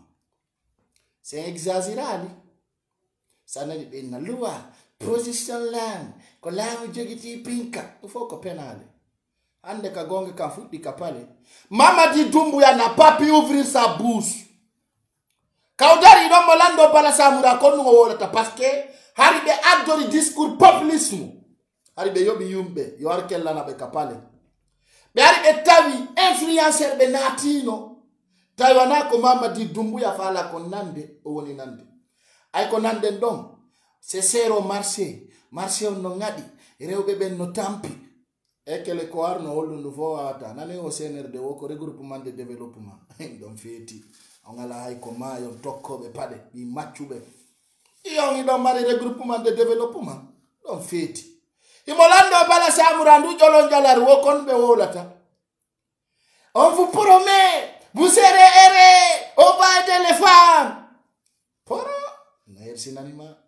C'est exagéré. Ça n'est pas une loi. Position land. Quand là, vous jogiti pinka. Il faut qu'on pénale. Ande ka gonge ka futi kapale. Mamadi Doumbouya n'a pas pu ouvrir sa bouche. Kaudari no molando bala samura konu wolata parce que haribe adori discours populisme. Haribe yobi yumbe. Yo arkella na be kapale. Be haribe tawi influencer be natino. Taiwana ko Mamadi Doumbouya fala ko nande o woni nande ay ko nande don c'est sero marché on no ngadi rewbe ben no tampi e kele ko arno hollu no fo wata nane o CNRD wo ko regroupement de développement don feti on ala hay ko mayo tokkobe pade bi maccube yon do mari regroupement de développement don feti imolando bala samurandu jolon jalar wo kon be wolata on vous promet vous serez errés au bas de les femmes poro nair sinanima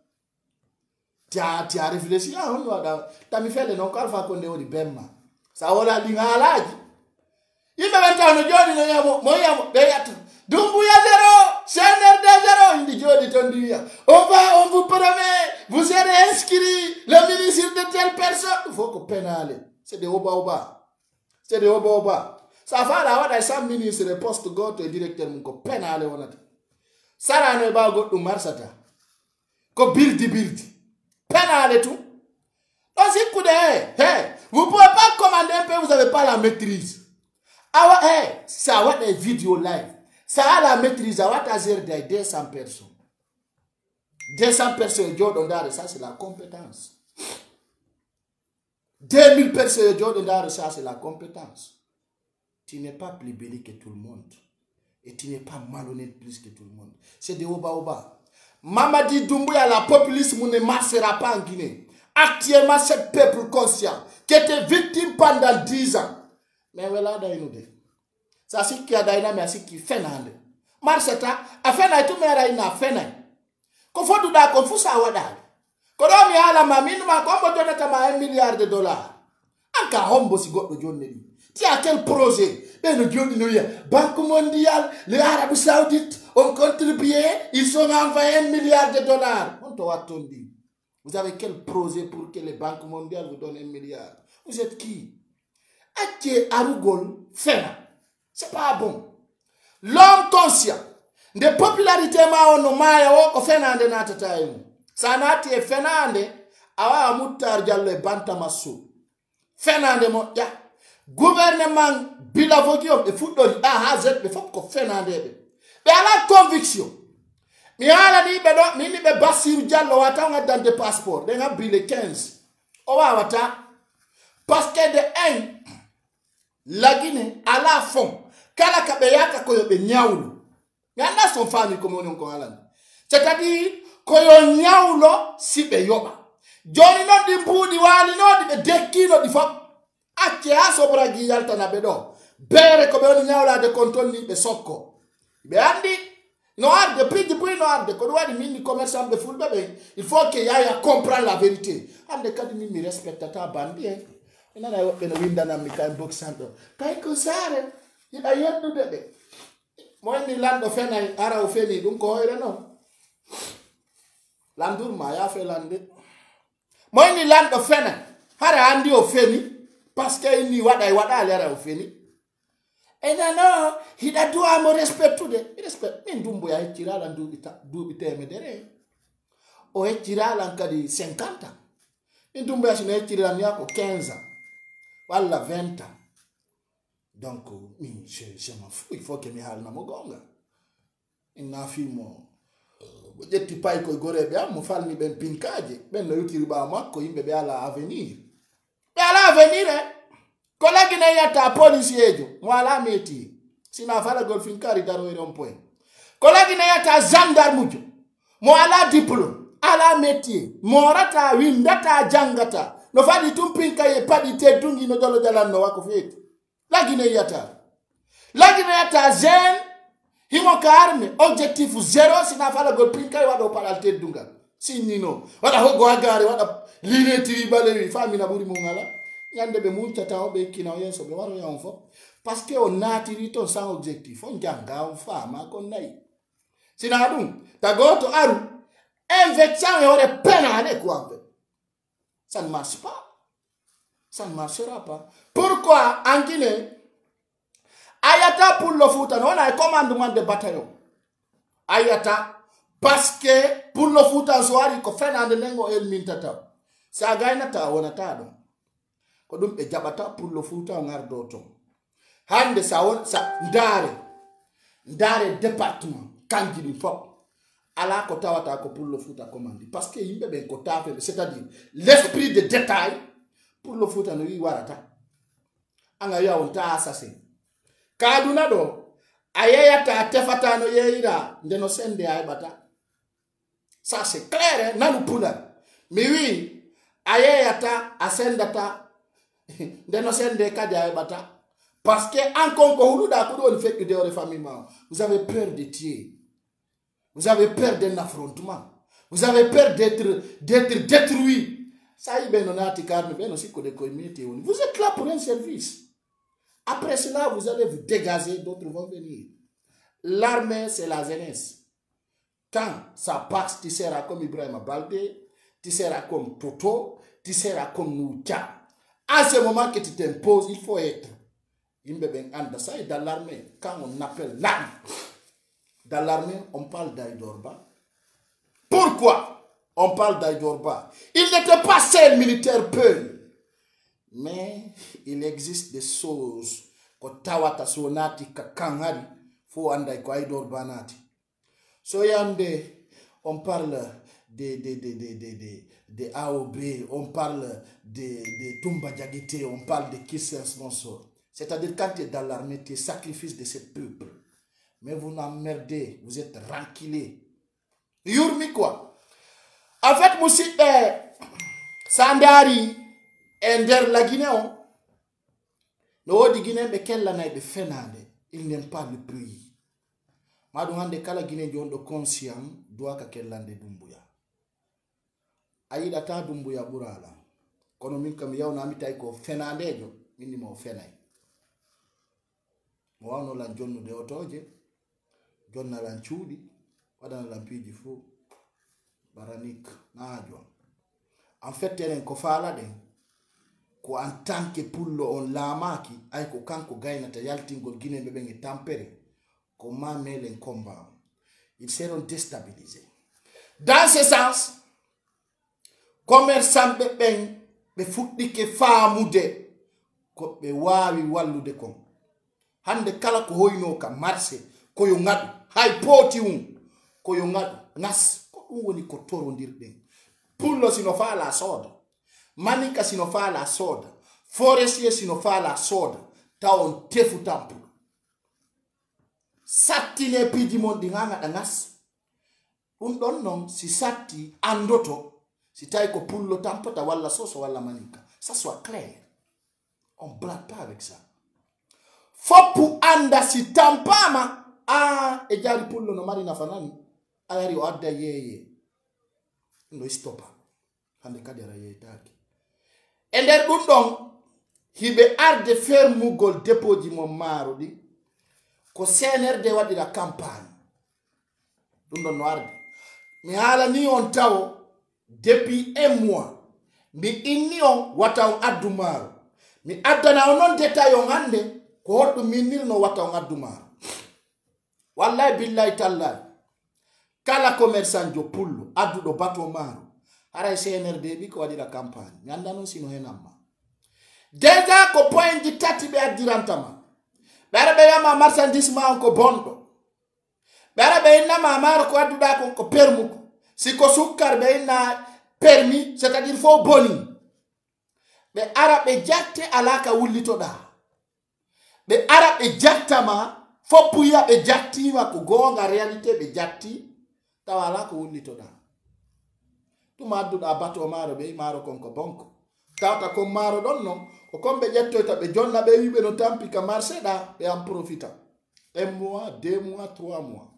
tia réfléchir on wada tami fele non kalfa ko ne wodi bemma sa wala lingalaji yimbe bantano jodi no yamo moyamo be yata dumbu ya zero CNRD zero indi jodi tondiya on vous promet vous serez inscrit le ministre de telle personne il faut que pénale c'est de oba ça fa la wada sam ministre poste goto directeur mun ko pénale wonata sarano ba goddu marsata ko bildi pénale tout. Donc si coup vous pouvez pas commander un peu, vous n'avez pas la maîtrise. Ça va des vidéos live. Ça a la maîtrise, ça va t'azer des 200 personnes. 200 personnes, ça c'est la compétence. 2000 personnes, ça c'est la compétence. Tu n'es pas plus belé que tout le monde. Et tu n'es pas malhonnête plus que tout le monde. C'est des oba. Mamadi Doumbouya, la populisme ne marchera pas en Guinée. Actuellement, ce peuple conscient qui était victime pendant 10 ans. Mais voilà, ça c'est qui a d'ailleurs, mais c'est qui fait n'ande. Marcheta, a fait n'a tout mais il n'a fait n'a. Qu'on faut tout d'accord, qu'on faut ça wadal. Qu'on a mis à la mamine, ma comme on donne à $1 milliard. Encore hombo si got le journée. Tiens, quel projet? Ben le journée, Banque mondiale, les Arabes Saoudites ont contribué, ils sont envoyés $1 milliard. On t'a dit. Vous avez quel projet pour que les banques mondiales vous donnent $1 milliard? Vous êtes qui? Ake Arugol Fena. C'est pas bon. L'homme conscient de popularité ma ono maya woko Fernande natatayimu. Sanati e Fernande awa amutar jallo bantamasu. Fernande mo ya gouvernement bilavogium e fuddori A à Z be fop ko Fernande be. Be ala conviction. Mi ala ni be do mi ni be Bassirou Diallo wata nga dans des passeports de nga bile 15. O wa wata parce que de un la Guinée à la fond kala kabeyaka koyo be nyawlo. Yanda son famille comme on ko alanda. C'est-à-dire koyo nyawlo si be yoba. Joni no di mbudi wali no di be dekino di fop. Ake aso bragi yalta na bedo. Bere ko be on nyawla de contrôle ni be sokko. Be andi no arde pidi bui no arde ko wadi mini commerçant de full bebe. Il faut que yaya comprendre la vérité. Ande kadi mi respecta ta bandi ina na yobe no winda na mi kay boxando. Kay ko sare ida yeddu de. Moi ni lando fena ara o feni dum ko hoyre no. Landur ma ya fe lande. Moi ni lando fena ara andi o feni parce que ni wada ale ara o feni. Et non, il a droit à mon respect tout de. Respect. Mais ndumbo ya etira la ndubi teme dere. O etira la nkadi 50 ans. Ndumbo ya shine etira la nyako 15 ans. Wala 20 ans. Donc, je m'en fous. Il faut que je me mogonga. Il n'a filmo. Je ne sais pas si je fal ni ben pinkaje. Ben no yutiri ba mako yimbe be ala avenir. Be ala avenir collègue na yata police ejo. Mwala meti. Sina fala golfin kari daro ere point. Collègue na yata gendarme jo. Mwala diplôme. Ala métier. Morata windata jangata. No fadi tumpinka ye padi te dungi no dolo jalanno wako feti. La Guinée yata zen himo ka arme objectif 0 sina fala go pinka wado paralte dunga sinino wada hogo agare wada line tribale fami na buri mungala nyande be munta taw be kina yenso be waro yan fo parce que on natiri ton sans objectif on janga on fama kon nay sina dum tagoto aru invection e ore penale quoi ça ne marche pas. Ça ne marchera pas. Pourquoi en Guinée, Ayata pour le foot, on a un commandement de bataillon. Ayata, parce que pour le foot, on a fait un nengo el mintata. Ça gagne ta on a tado. Kodum e jabata pour le foot, on a d'autres. Hande sa on sa ndare département, Kangini fop. ala ko tawata ko pour le Fouta commandi parce que yimbe ben ko tafe c'est-à-dire l'esprit de détail pour le Fouta no wi warata anga yaw ta assassin kaduna do ayayata tefata no yeira ndeno sende ay bata ça c'est clair nanu pula mais oui ayayata asendata ndeno sende kadi ay bata parce que encore ko huluda ko do fait que de famille vous avez peur de tuer. Vous avez peur d'un affrontement. Vous avez peur d'être détruit. Ça y est, vous êtes là pour un service. Après cela, vous allez vous dégager, d'autres vont venir. L'armée, c'est la jeunesse. Quand ça passe, tu seras comme Ibrahim Balde, tu seras comme Toto, tu seras comme Noucha. À ce moment que tu t'imposes, il faut être. Ça est dans l'armée. Quand on appelle l'armée, dans l'armée, on parle d'Aïdorba. Pourquoi on parle d'Aïdorba? Il n'était pas seul militaire peu. Mais il existe des choses que Tawata Sonati Kakangari faut andai ko Aïdorba nati. Soyande, on parle de AOB, on parle de Tumba Diagité, on parle de Kisser Sponsor. C'est-à-dire quand tu es dans l'armée, tu es sacrifice de ce peuple. Mais vous n'emmerdez, vous êtes rancilés. Yurmi quoi? En fait, Moussi Sandari, Ender la Guinée, le haut de Guinée, mais quelle année de Fenade, il n'aime pas le pays. Madouhande Kala Guinée, Dion de conscient, doit qu'à quelle année Dumbuya. Aïda ta Dumbuya Burala. Konomin comme Yaw Namitaiko Fenade, minimum Fenay. Moi, on a John de Otoje. John na lanchudi wadana lampiji fu baranik na ajwa en fait tenen ko fala den ko en tant que pullo on lamaki ay ko kanko gaynata yaltingol Guinée be ngi tampere ko mamelen combat ils seront déstabilisés dans ce sens commerçant be ben be fuddi ke faamude ko be wawi wallude kon hande kala ko hoyno ka marché ko yo ngadu hay poti ko yo ngadu nas ko woni ko torondirde pullo sino fa la soda manika sino fa la soda forestier sino fa la soda ta on tefu tampu satti ne pidi mon dinganga da nas don non si satti andoto si tay ko pullo tampata wala soso wala manika ça soit clair on blague pas avec ça faut pour anda si tampama ah e jari pullo no mari na fanani ayari o adda yeye ndo stopa hande kadera yeye taki e nder dum don hibe arde fermugol depoji mo maro di ko CNRD wadira campagne dum don no arde mi hala ni on tawo depuis un mois mi inni on wata on addu maro mi addana on non detail on hande ko hoddo minir no wata on addu maro. Wallahi billahi tallahi kala commerçant jo pullo addu do bato maro ara CNRD bi ko wadi la campagne nyanda non sino henamma déjà ko point di tati be adirantama bara be yama marchandise ma ko bondo bara be na ma maro ko addu da ko permis ko si ko sukkar be na permis c'est-à-dire fo boni be ara be jatte alaka wullito da be ara be jattama fopuya be jatti ma ko gonga réalité be jatti tawala ko wulito da tu maddu da bato maro be maro konko bonko tata ko maro don non ko kombe jetto ta be jonna be wibe no tampi ka marché da be en profita 1 mois 2 mois 3 mois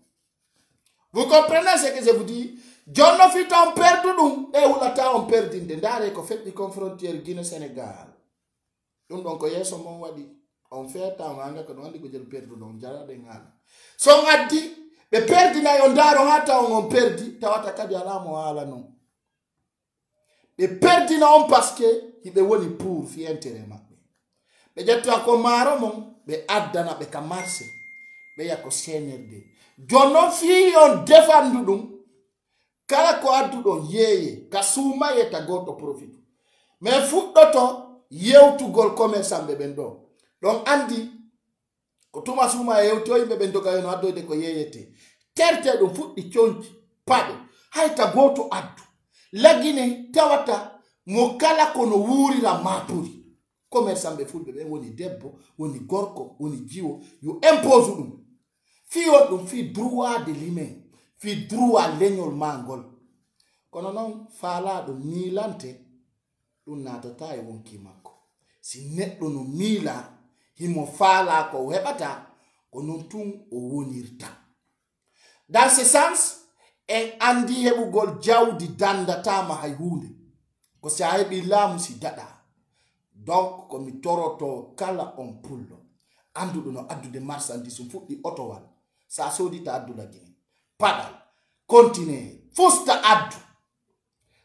vous comprenez ce que je vous dis jonno fita on perdu dum e wulata on perdi de ndare ko fetti kon frontière Guinée Sénégal dum don ko yeso mon wadi on fait ta nganga ko wandi ko jël perdu don jara de ngala so ngadi be perdi na yo ndaro hata on perdi tawata kadi alamo ala non be perdi na on parce que ibe woni pour fi intérêt mabbe be jetto ko maro mon be addana be ka marché be yako CNRD jonno fi on defandu dum kala ko addu do yeye kasuma yeta goto profit mais fuddoto yewtugol commerçant be bendo donc andi ko tuma suma yewto yimbe bendo kayo no addo de ko yeyete terte dum fuddi cionci paɗe hayta goto addu lagine tawata mo kala kono wurira mapuri commerçant ɓe fulɓe ɓe woni debbo woni gorko woni jiwo yo impose ɗum fi on ɗum fi droit de l'humain fi droit leñol mangol kono noon faalaɗo miilante ɗum natata e wonki makko si neɗɗo no miila himo faala ko heɓata ko non tun o wonirta dans ce sens en andi heɓugol jawdi dandatama hay hunde ko si a heɓi laamu si daɗa donc komi toroto kala on pullo anduɗo no addude marchandise fuɗɗi otowal sa sodita addula gine paɗal continue fusta addu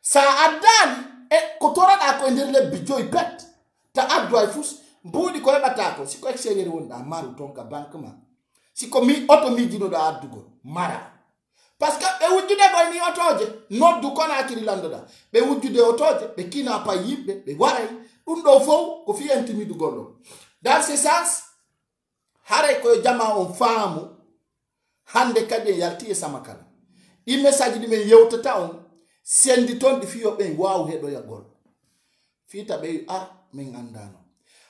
sa addani e ko toroɗa ko e nder lebbi joyi pet ta addu ay fus mbuuɗi ko heɓata ko siko extérieur wonɗa maru ton ka banque ma siko mi oto mijinoɗa addugol mara par ce que ɓe wujjude ɓoyni otoje noddu Conakry landoɗa ɓe wujjude otoje ɓe kina pa yimɓe ɓe waray ɗum ɗo fof ko fi intimidugol ɗo dans ce sens haray koye jama on faamu hande kadi en yalti e Samakala ɗi message ɗi men yewtata on sendi toon ɗi fiyo ɓen waw heɗoyagol fiita ɓe a min andano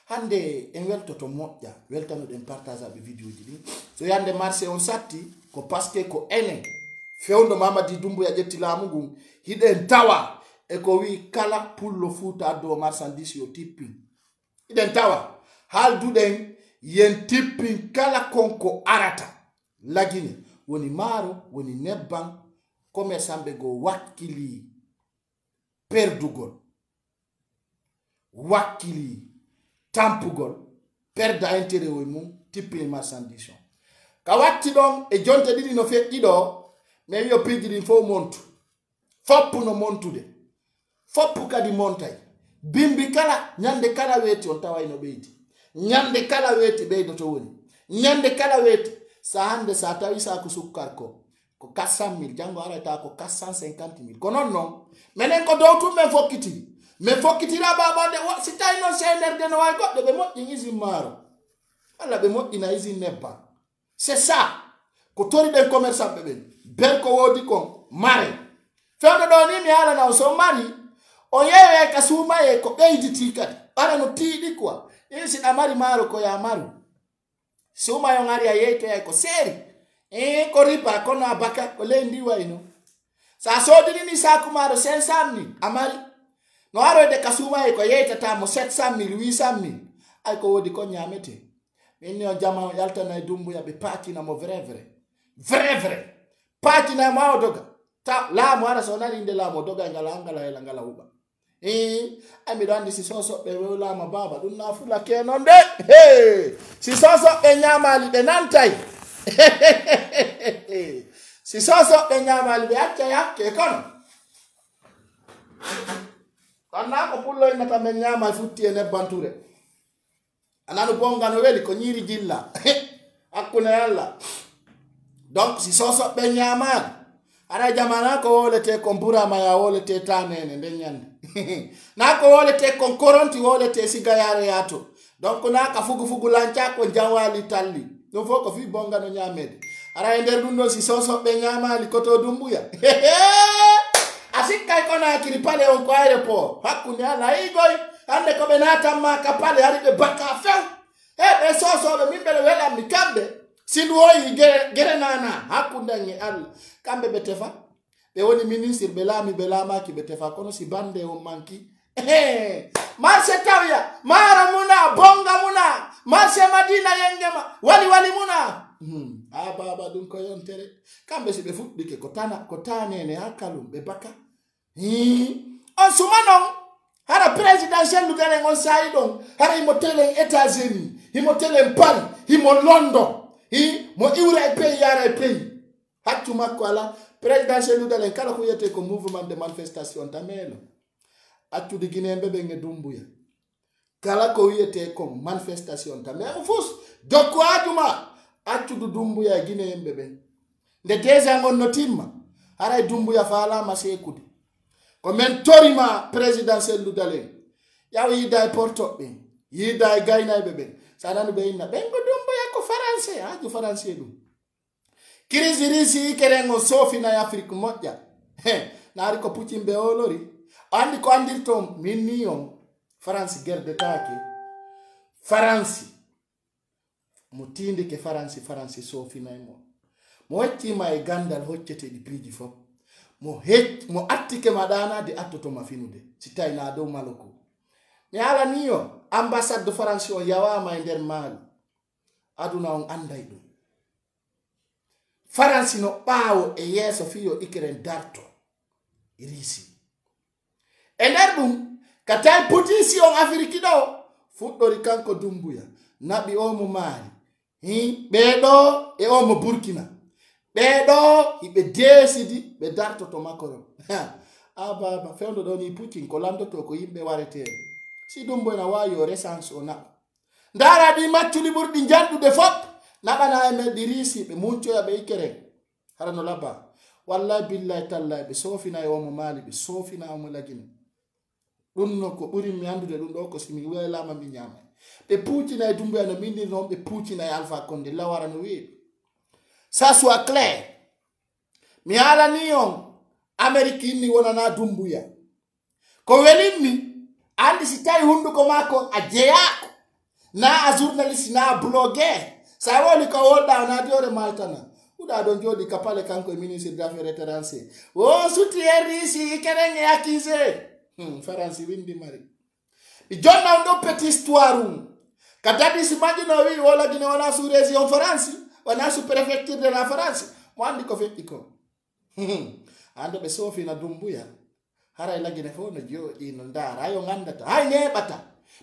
hande en weltoto moƴƴa weltanoɗen partage aɓe vidéo ji ɗi so yande marché on satti ko parce que ko enen fewndo Mamadi Doumbouya ƴetti laamu ngun hiɗen tawa e ko wi kala pullo Fuuta addo marchandise yo tippin hiɗen tawa haalduɗen yen tippin kala konko arata lagine woni maaro woni nebban commerçant ɓe go wakkili perdugol wakkili tampugol perda intérêt o mum tippini marchandise on ka watti ɗon e jonte ɗiɗi no feƴƴi ɗo mais yo piji ɗin fof montu foppu no montude foppu kadi montay bimbi kala ñande kala weeti on taway no ɓeydi ñande kala weeti ɓeydo to woni ñande kala weeti sa hande sa tawi saku sukkar ko 400 000 jango arata ko 450 000 ko non non menen ko dow tum men fokkitiri mais fokkitira babade si tawi noon CNRD no way goɗɗo ɓe moƴƴi usine maaro walla ɓe moƴƴina usine nebban c'est ça ko toriɗen commerçant ɓe ɓen ber ko woodi kon mare fewdo ɗo ni mi haalana o so mari o yeewe ka suumaye ko ɓeyditi kadi ɓara no tiiɗi quoi in siɗa mari maaro ko ya maru suumayo ngari a yeytoyay ko seeri ko ripa kono a baka ko ley ndi wayno sa soodinini saku maaro 500 000 a mari no aroyde ka suumaye ko yeytatamo 700 000 800 000 ay ko woodi ko ñaamete min ni o jama yaltana e Doumbouya ɓe paakinamo vrai paatina ma o doga ta laamu ara so nari inde laamu o doga ngala hela ngala huɓa ay miɗo andi si sosoɓɓe wewlama baba ɗum na fulake non de si sosoɓɓe ñamali ɓe nantay si sosoɓɓe ñamali ɓe accay hakke kono konna ko pulloynata men ñama futti e nebbanture ananu bongano weli ko ñiiri jilla hakkune Allah donc si sosoɓɓe ñamali ara jamana ko wolete kon burama ya wolete tanene nden ñande na ko wolete kon koronti wolete sigayare yato donc na ka fugu lanca ko jawali talli ɗum fof ko fi bongano ñamede ara e nder ɗum ɗo si sosoɓɓe ñamali koto Doumbouya a sikkay Conakry pale on ko aéroport hakkunde Allah igoy hande ko ɓe natanma ka pale hari ɓe bakka few ɓe sosoɓe min ɓeɗe weɗanmi kamɓe sindu oyi gere nana hakkunde e Allah kamɓe ɓe tefa ɓe woni ministre ɓe laami ɓe laamaki ɓe tefa kono si bande on manki marché tawya mara muna bonga muna marché Madina yengema wali muna a baba ɗum ko yontere kamɓe si ɓe fuɗɗike ko tanene ha kalum ɓe baka on suma non hara présidentiel lugaren on sayi ɗon hara himo telen États-Unis himo telen Paris himo London mo iwra e pays yara e pays haccu makko ala présidentiel lugaren kala ko yiyete ko mouvement de manifestation tamelo accude guinéen ɓe ɓe Doumbouya kala ko wiyete ko manifestation tamelo fus dokko ajuma accudu Doumbouya e guinéen ɓe ɓen nde déjà gon no timma haray Doumbouya faalama sekude ko men torima présidentiel ludalen yaw yida e portoɓe yida e gaynayɓe ɓen sa nanu ɓe inna ɓen go Doumbouya ko français aju français ɗum crise risi kerengo sofi na Afrique moja na ko pucimbe olori andi ko andirto minnion France guerre d'état ki France mutinde ke France sofi na mo wacci ma e gandal hoccete di piji fo mo attike madana de attoto ma finude sitay na do maloko mi ala niyo ambassade de France o yawama e nder Mali aduna on anday dum France no ɓaawo e yeeso fiyo ikiren darto irisi e nder ɗum ka tawi potisi on Afrique ɗo fuɗɗori kanko Dumbuya naɓi omo Mali ɓeeɗo e omo Burkina ɓeeɗo hiɓe desidi ɓe dartoto makoro baba fewdo ɗo ni Putin ko lamdoto ko yimɓe wareteɓe si Dumbuya na wawi o resance o naɓa ndara ɗi macculi ɓurɗi janɗude fop naɓana e meɗi risi ɓe muncoya ɓe ikere hara no labba wallahi billahi tallahi ɓe sofina e omo Mali ɓe sofina omo lagina ɗum no ko ɓuri mi andude ɗum ɗo ko simi welama mi ñama ɓe puccina e Dumbuya no mindir noon ɓe puccina e Alpha Condé lawara no weeɓi ça soit clair mi haalani on Amérique inni wonana Dumbuya ko welinmi andi si tawi hunduko makko a jeyako na a journaliste na a blogueur sa woli ko wolɗa na diore maltana uɗa ɗon jooɗi ka pale kanko e ministre des affaires étrangères o suti e risi kereng e accusé France windi mari mi jonna on ɗo petit histoire ka dadi si majjino wi wolagine wona sous région France wona sous préfecture de la France mo andi ko feƴƴi ko ande ɓe sofina Dumbuya haray lagine fo no jooɗi no ndaara yo gandata hay neɓata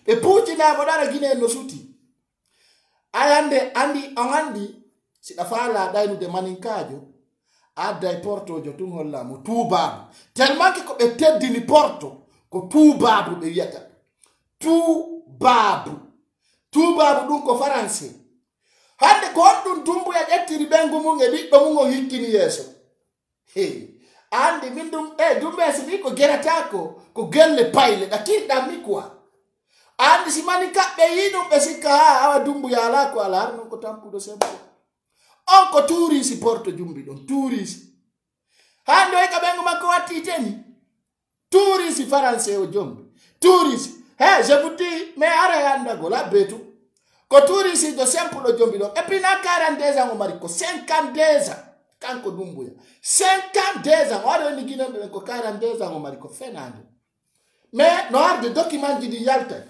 ɓe puccinamo ɗara guine no suti ayande andi on andi siɗa faala ɗaynude maninkajo adda e portojo tun hollamo tubabu tellement que ko ɓe teddini porto ko tubabu ɓe wiyata tubabu ɗum ko français hande ko on ɗum Dumbuya ƴettiri ɓengu mum e ɓiɗɗo mum o hikkini yeeso andi min ɗum Dumbuya si wi ko geratako ko gelle payle ɗakirɗam mi quoi andi si mani kaɓɓe yi ɗum ɓe sikka awa Dumbuya ala ko ala har non ko tampuɗo sembo on ko touriste porto jumbi ɗon touriste hande o ka ɓengu makko watti teni touriste français o jombi touriste je vous dis mais ara andago la betu ko touriste do simple jombi ɗon et puis na 42 ans o mari ko 52 ans kanko Dumbuya 52 ans o waɗo ni guineɓe ɓen ko 42 ans o mari ko fenade mais no arde document ji ɗi yaltay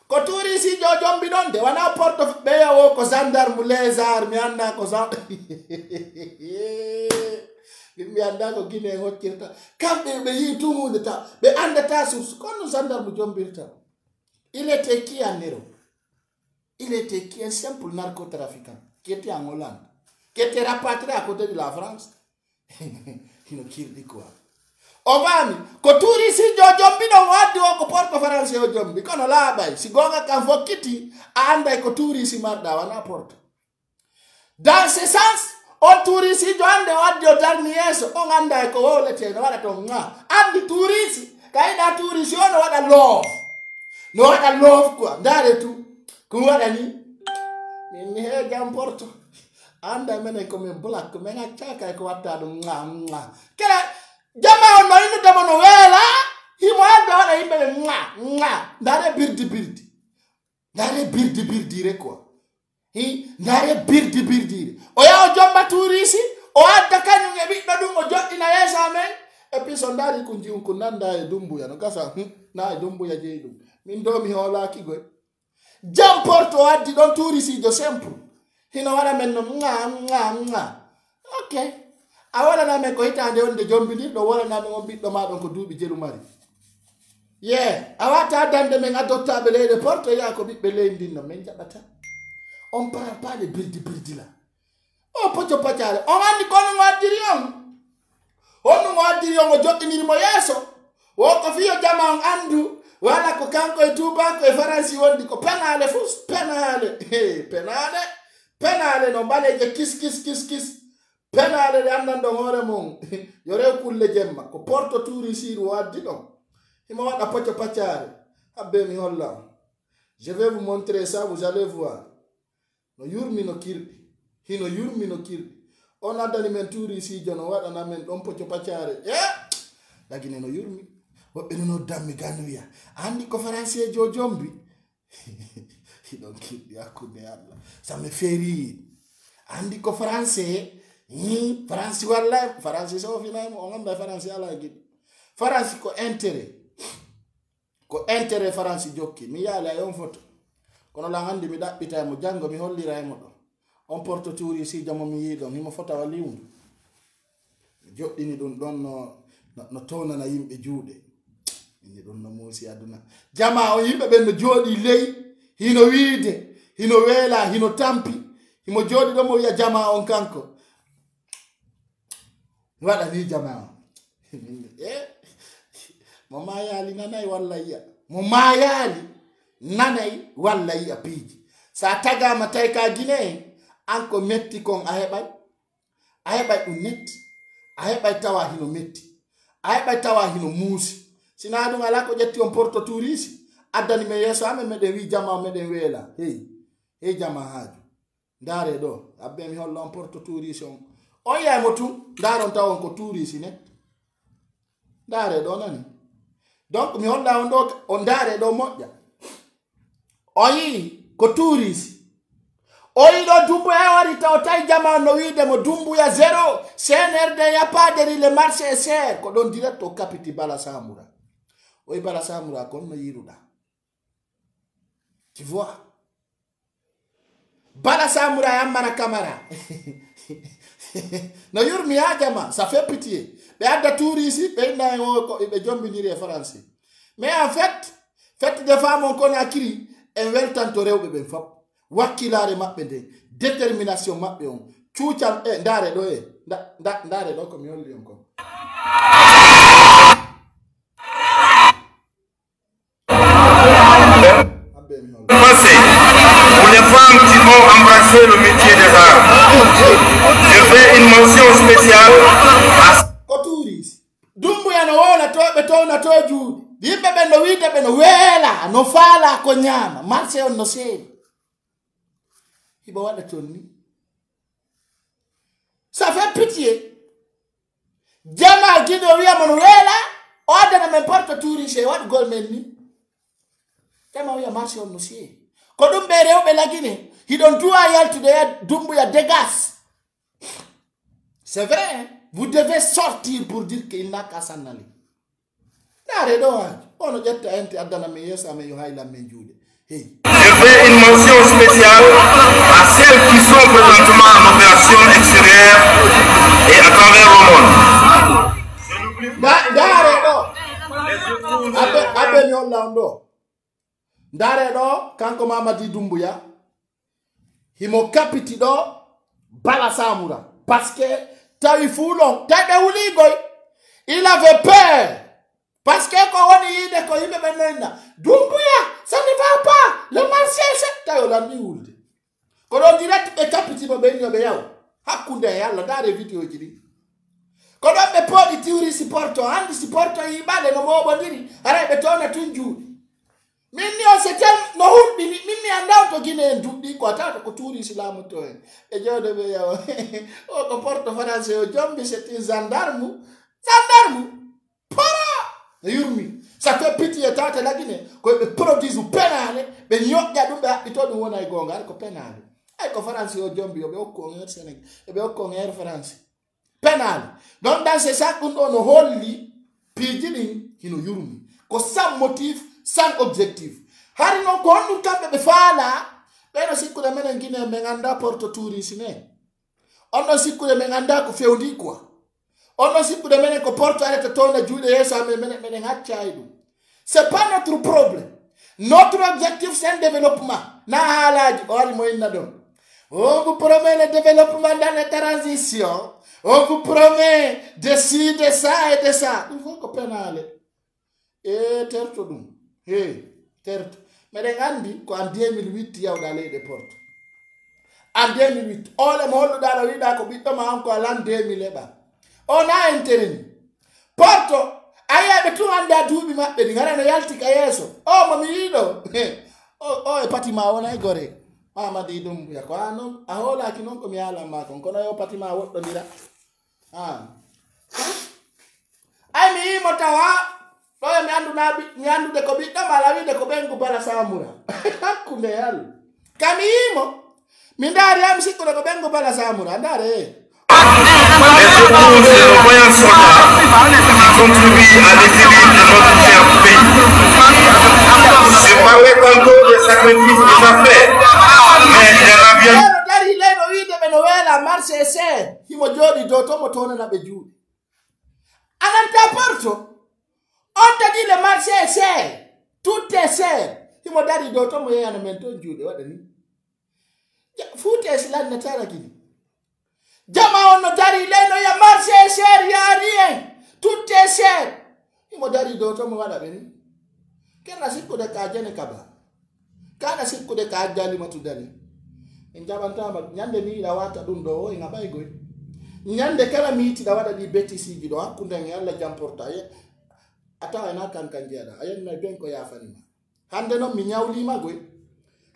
ko touriste jo jombi ɗon de wana porto ɓeya o ko gendarme lézard mi anda ko mi anda ko Guinée hoccirta kamɓe ɓe yi tumude ta ɓe andata source kono gendarme jombirta il était qui en Europe il était qui un simple narcotrafiquant qui était en Hollande qui était rapatrié à côté de la France ino kirɗi quoi o mami ko touriste jo jombi ɗon waddi o ko porto français o jombi kono laaɓay si gonga kam fokkiti a anday ko touriste marɗa wana porto dans ce sens o touriste jo ande waddi o darni yeeso on anda ko wowlete no waɗa ton andi touriste kayiɗa touriste o no waɗa loof quoi ndaare tu ko waɗa ni min mi he jam porto anda menen komin black min accaka ko watta ɗum kela jama on no innudemo no weela himo ande waɗa yimɓe ɓe ndaare birdire quoi ndaare birdire o yaha o jomba touriste o adda kañum e ɓiɗɗo ɗum o joɗɗina yeeso amen et puis so ndaari ko jiwum ko nanda e Dumbuya no gasa na e Dumbuya jeeyi ɗum min do mi hoolaki goy jam porto o addi ɗon touriste jo simple hino waɗa men no ok a waɗana men ko hitande wonde jombinirɗo waɗanamen on ɓiɗɗo maɗon ko duuɓi jeru mari a wata dande men addottaɓe leyɗe porto yaha ko ɓiɓɓe leydi no min jaɓata on parle pas de birdi la o poco pacare on andi ko no waddiri on o joɗɗinirimo yeeso wo ko fiyo jama on andu wala ko kanko e tubako e faransi wondi ko penale fus penale no mbaleje kis penale de andanɗo hoore mum yo rew kulle jemma ko porto touriste o waddi ɗon himo waɗa poco paccare habbe mi holla je vais vous montrer ça vous allez voir no yurmi no kirɗi hino yurmi no kirɗi on addani men touriste no waɗana men ɗon pocco paccare lagine no yurmi woɓɓe no dammi ganuya andi ko français jo jombi hiɗon kiɗɗi hakkunde Allah samme feeri andi ko français français walla français so finamo on anda français ala giɗi français ko intérêt français jokki mi yaala e on photo kono la hande mi ɗaɓɓita mo jango mi hollira e mo ɗo on porto touri si jamo mi yiɗon himo fota wa liwndu mi joɗɗini ɗum ɗon no townana yimɓe juuɗe inni ɗum no muusi aduna jama o yimɓe ɓen no jooɗi ley hino wiide hino weela hino tampi himo jooɗi ɗo mo wiya jama on kanko mi waɗa ni jama on mo mayali nanayi walla yiya mo mayali nanayi walla yiya piiji sa tagama tawi ka guine en an ko metti kon a heɓay ɗum netti a heɓay tawa hino metti a heɓay tawa hino muusi sina ɗum ala ko ƴetti on porto touriste addani me yeeso amen meɗen wi jama meɗen weela hey jama haaju ndaare ɗo abbe mi holla on porto touriste on yiyaymo tun ndaron taw on ko touriste ne ndaare ɗo nani donc mi holla on ɗo on ndaare ɗo moƴƴa o yii ko touriste o yiɗo dumbu e wari taw tawi jama no wiidemo dumbuya 0 CNRD yapaderi le marché e cher ko ɗon direct o kapiti Bala Samoura o yi Bala Samoura kon no yiruɗa tu vois Bala Samoura yammana Camara no yurmi ha jama ça fait pitié ɓe adda touriste ɓe inna ko ɓe jombiniri e français mais en fait de femme on Conakry en weltanto rewɓe ɓen fop wakkilare maɓɓe nde détermination maɓɓe on cuucal ndaare ɗo ndaare ɗo komi holli on ko pour les femmes qui vont embrasser le métier des arts. Je fais une mention spéciale à Koturis. Dumbuya no wona toɓe towna to juuɗe. Yimɓe ɓe no wiide ɓe no weela no faala ko ñaama marché on no seeri. Hiɓe waɗa toon ni. Ça fait pitié. Jama giɗo wiyamo no weela o addana men porte touriste e waɗgol men ni. Jama wiya marché on no seeri. Ko ɗum ɓe rewɓe lagine hiɗon duwa yaltude Dumbuya dégage. C'est vrai, hein? Vous devez sortir pour dire qu'il n'a qu'à s'en aller. Je fais une mention spéciale à celles qui sont présentement en opération extérieure et à travers le monde. Ndare do kanko Mamadi Dumbuya himo kapiti do Bala Samoura parce que tawi fulon tabe wuligoy il avait peur parce que ko woni yide ko yimbe benna Dumbuya ça ne va pas le marché c'est tayo la mi wulde ko do direct e kapiti bo benno be yaw hakkunde yalla dare video jidi ko do be podi tiuri supporto andi supporto yibale no mobo diri ara be tona tunju minni o setel no hulɓi minni andaw to guine en duɓɗi ko tawta ko tuuri islamu to en e jewde ɓe yawa o ko porte français o jombi c'est un gendarme para no yurmi ça fait pitié tawta lagine koyeɓe produise u penale ɓe ñoƴƴa ɗum ɓe haɓɓito ɗum wona e gonga ari ko penale ay ko français o jombi yoɓe hokku on heure sénégal eɓe hokku on heure français penale donc dans ce sac ɗum ɗo no holli piiji ɗin hino yurmi ko sans motif sans objectif. Hari no ko honɗum kamɓe ɓe faala ɓeɗo sikkude menen guine ɓe ganda porte touriste ne on ɗon sikkude ɓe ganda ko fewndi quoi on ɗon sikkude menen ko porte areta towna juuɗe yeeso amen menen haccayi ɗum c'est pas notre problème notre objectif c'est un développement na haalaji o ari mo inna ɗon on vous promet le développement dans les transitions on vous promet de ci de ça et de ça ɗum fof ko penale e terto ɗum terto meɗen andi ko en 2008 yawɗa leyɗe porte en 2008 ole mo holluɗa ɗo wiɗa ko ɓiɗɗo ma on ko alan 2000 heɓa o na intérêt ni porto ayiyaɓe tun ande a duuɓi maɓɓe ɗi gara no yalti ka yeeso o momi yiɗo o e patima wona e gore mama di dum ya ko anon a hola ki non ko mi ala ma kon kono yo pati ma woddo dira ay mi mo tawa to mi andu na mi andu de ko bi mala wi de ko bengu bala samura kunde yal kamimo mi ndari am sikko de ko bengu bala samura ndare Et je trouve que le moyen soldat contribue à l'équilibre de notre cher pays. Je parlais tantôt des sacrifices déjà faits, mais il y en a bien. Dari leno wide Benuela marche se himo jodi do to mo tona na be juude ananta porto on tadi le marche se tout est ser himo dari do to mo yana men to juude wadani fute islam na tara kini jama on dari leno ya marche ser ya rien tout est ser himo dari do to mo wada beni kenna sikko de ka jene kaba kana sikko de ka jali matudani njabantama nyande ni da wata dum do e ngabay goy nyande kala miti da wada di betisi ji do hakkunde ngi alla jamporta ye ata ina kan jeda ayen na ben ko ya fanima hande no mi nyawli ma goy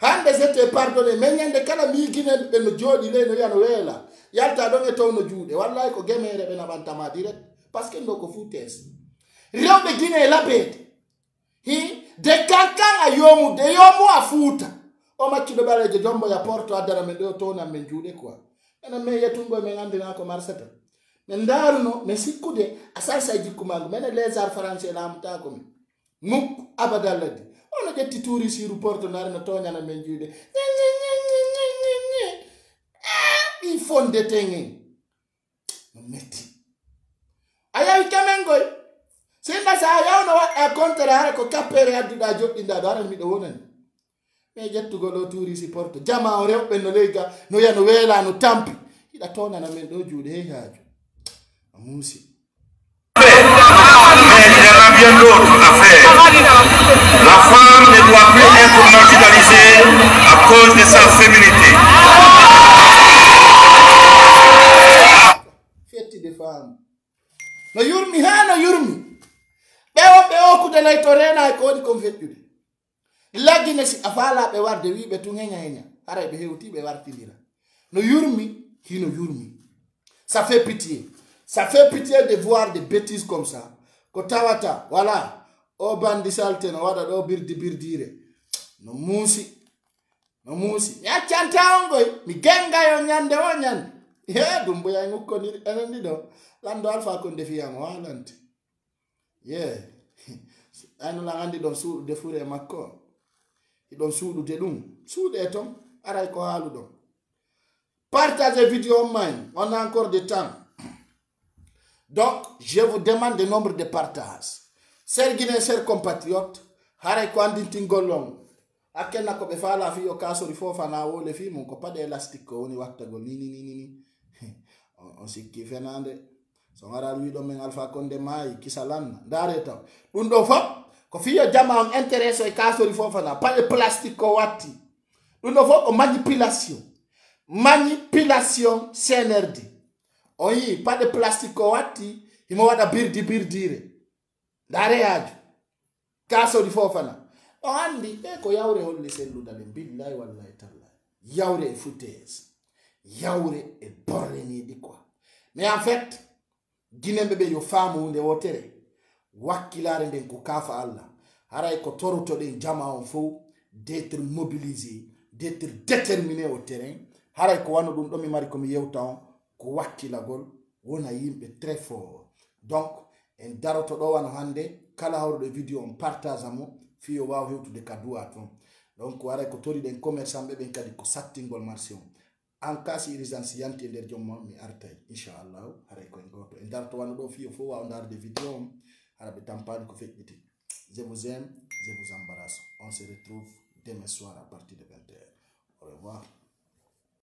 hande c'était pardonné mais nyande kala mi gine be no jodi le no ya no wela yalta do nge to no juude wallahi ko gemere be na bantama direct parce que ndoko futes rewbe gine la bete hi de kankan ayomu de yomu afuta o maccido baleje dombo ya porto adara men do tona men juude quoi ena me yetungo men andina ko marsata men daruno me sikkude asasa jikkumango men les arts français lamta ko muk abadaladi ono jetti touri siru porto narina tonya na men juude il fonde tengi metti ayawi kamengoy sinda sa yawno wa e contraire ko kapere adduda joddinda do aran mi do wonani me jettugo lo touri si porto jama o rewbe no lega no ya no wela no tampi ida tona na men do juude he haaju amusi Mais il y en a bien d'autres à faire. La femme ne doit plus être marginalisée à cause de sa féminité. Fête de femmes. No yurmi ha no yurmi. Bewo ku de lay torena ko di konfettude. Lagine si afala be warde wi be tungenya henya. Ara be hewti be wartindira. No yurmi, hino yurmi. Ça fait pitié. Ça fait pitié de voir des bêtises comme ça. Ko tawata, voilà. O bandi salte no wada do birdire. No musi. No musi. Ya chanta ongoy, mi genga yo nyande o nyande. He dumbo ya nguko ni enandi do. Lando alfa ko defi am walante. Yeah. Anu la andi do su de fure makko. Idon suudu te dum. Suude tom aray ko halu do. Partagez vidéo mine. On a encore du temps. Donc, je vous demande le nombre de partages. Chers Guinéens, chers compatriotes, haray ko andi tingolong. Akena ko be fala fi o kaso rifofa na wo le fi mon ko pas d'élastique ko woni wakta gol ni. On sikki fenande. So ngara wi do men alfa konde mai kisalan dare taw. Dum do fop ko fiyo jama on intéresse e kaso rifofa na pas de plastique ko watti. Dum do fop ko manipulation. Manipulation CNRD. Oyi, pas de plastique ko watti, imo wada birdire. Dare aju. Kaso di fofana. O andi, ko yawre holli sellu dalen billahi wallahi taala. Yawre foutaise. Yawre e borreni di quoi. Mais en fait, Guinée bebe yo famu hunde wotere. Wakilare den ko kafa Allah. Haray ko toruto den jama on fo d'être mobilisé, d'être déterminé au terrain. Haray ko wano dum do mi mari ko mi yewta on ko wakkilagol wona yimbe très fort. Donc en daroto do wano hande kala hawro vidéo on partage amo fiyo waw hewtude kadu aton. Donc haray ko tori den commerçant be ben kadi ko sattingol marché on. En cas si urgence yanti der jommo mi artay inshallah haray ko ngoto en daroto wano do fiyo fo waw ndar de vidéo on ara be tampani ko feƴƴiti. Je vous aime, je vous embrasse. On se retrouve demain soir à partir de 20h. Au revoir.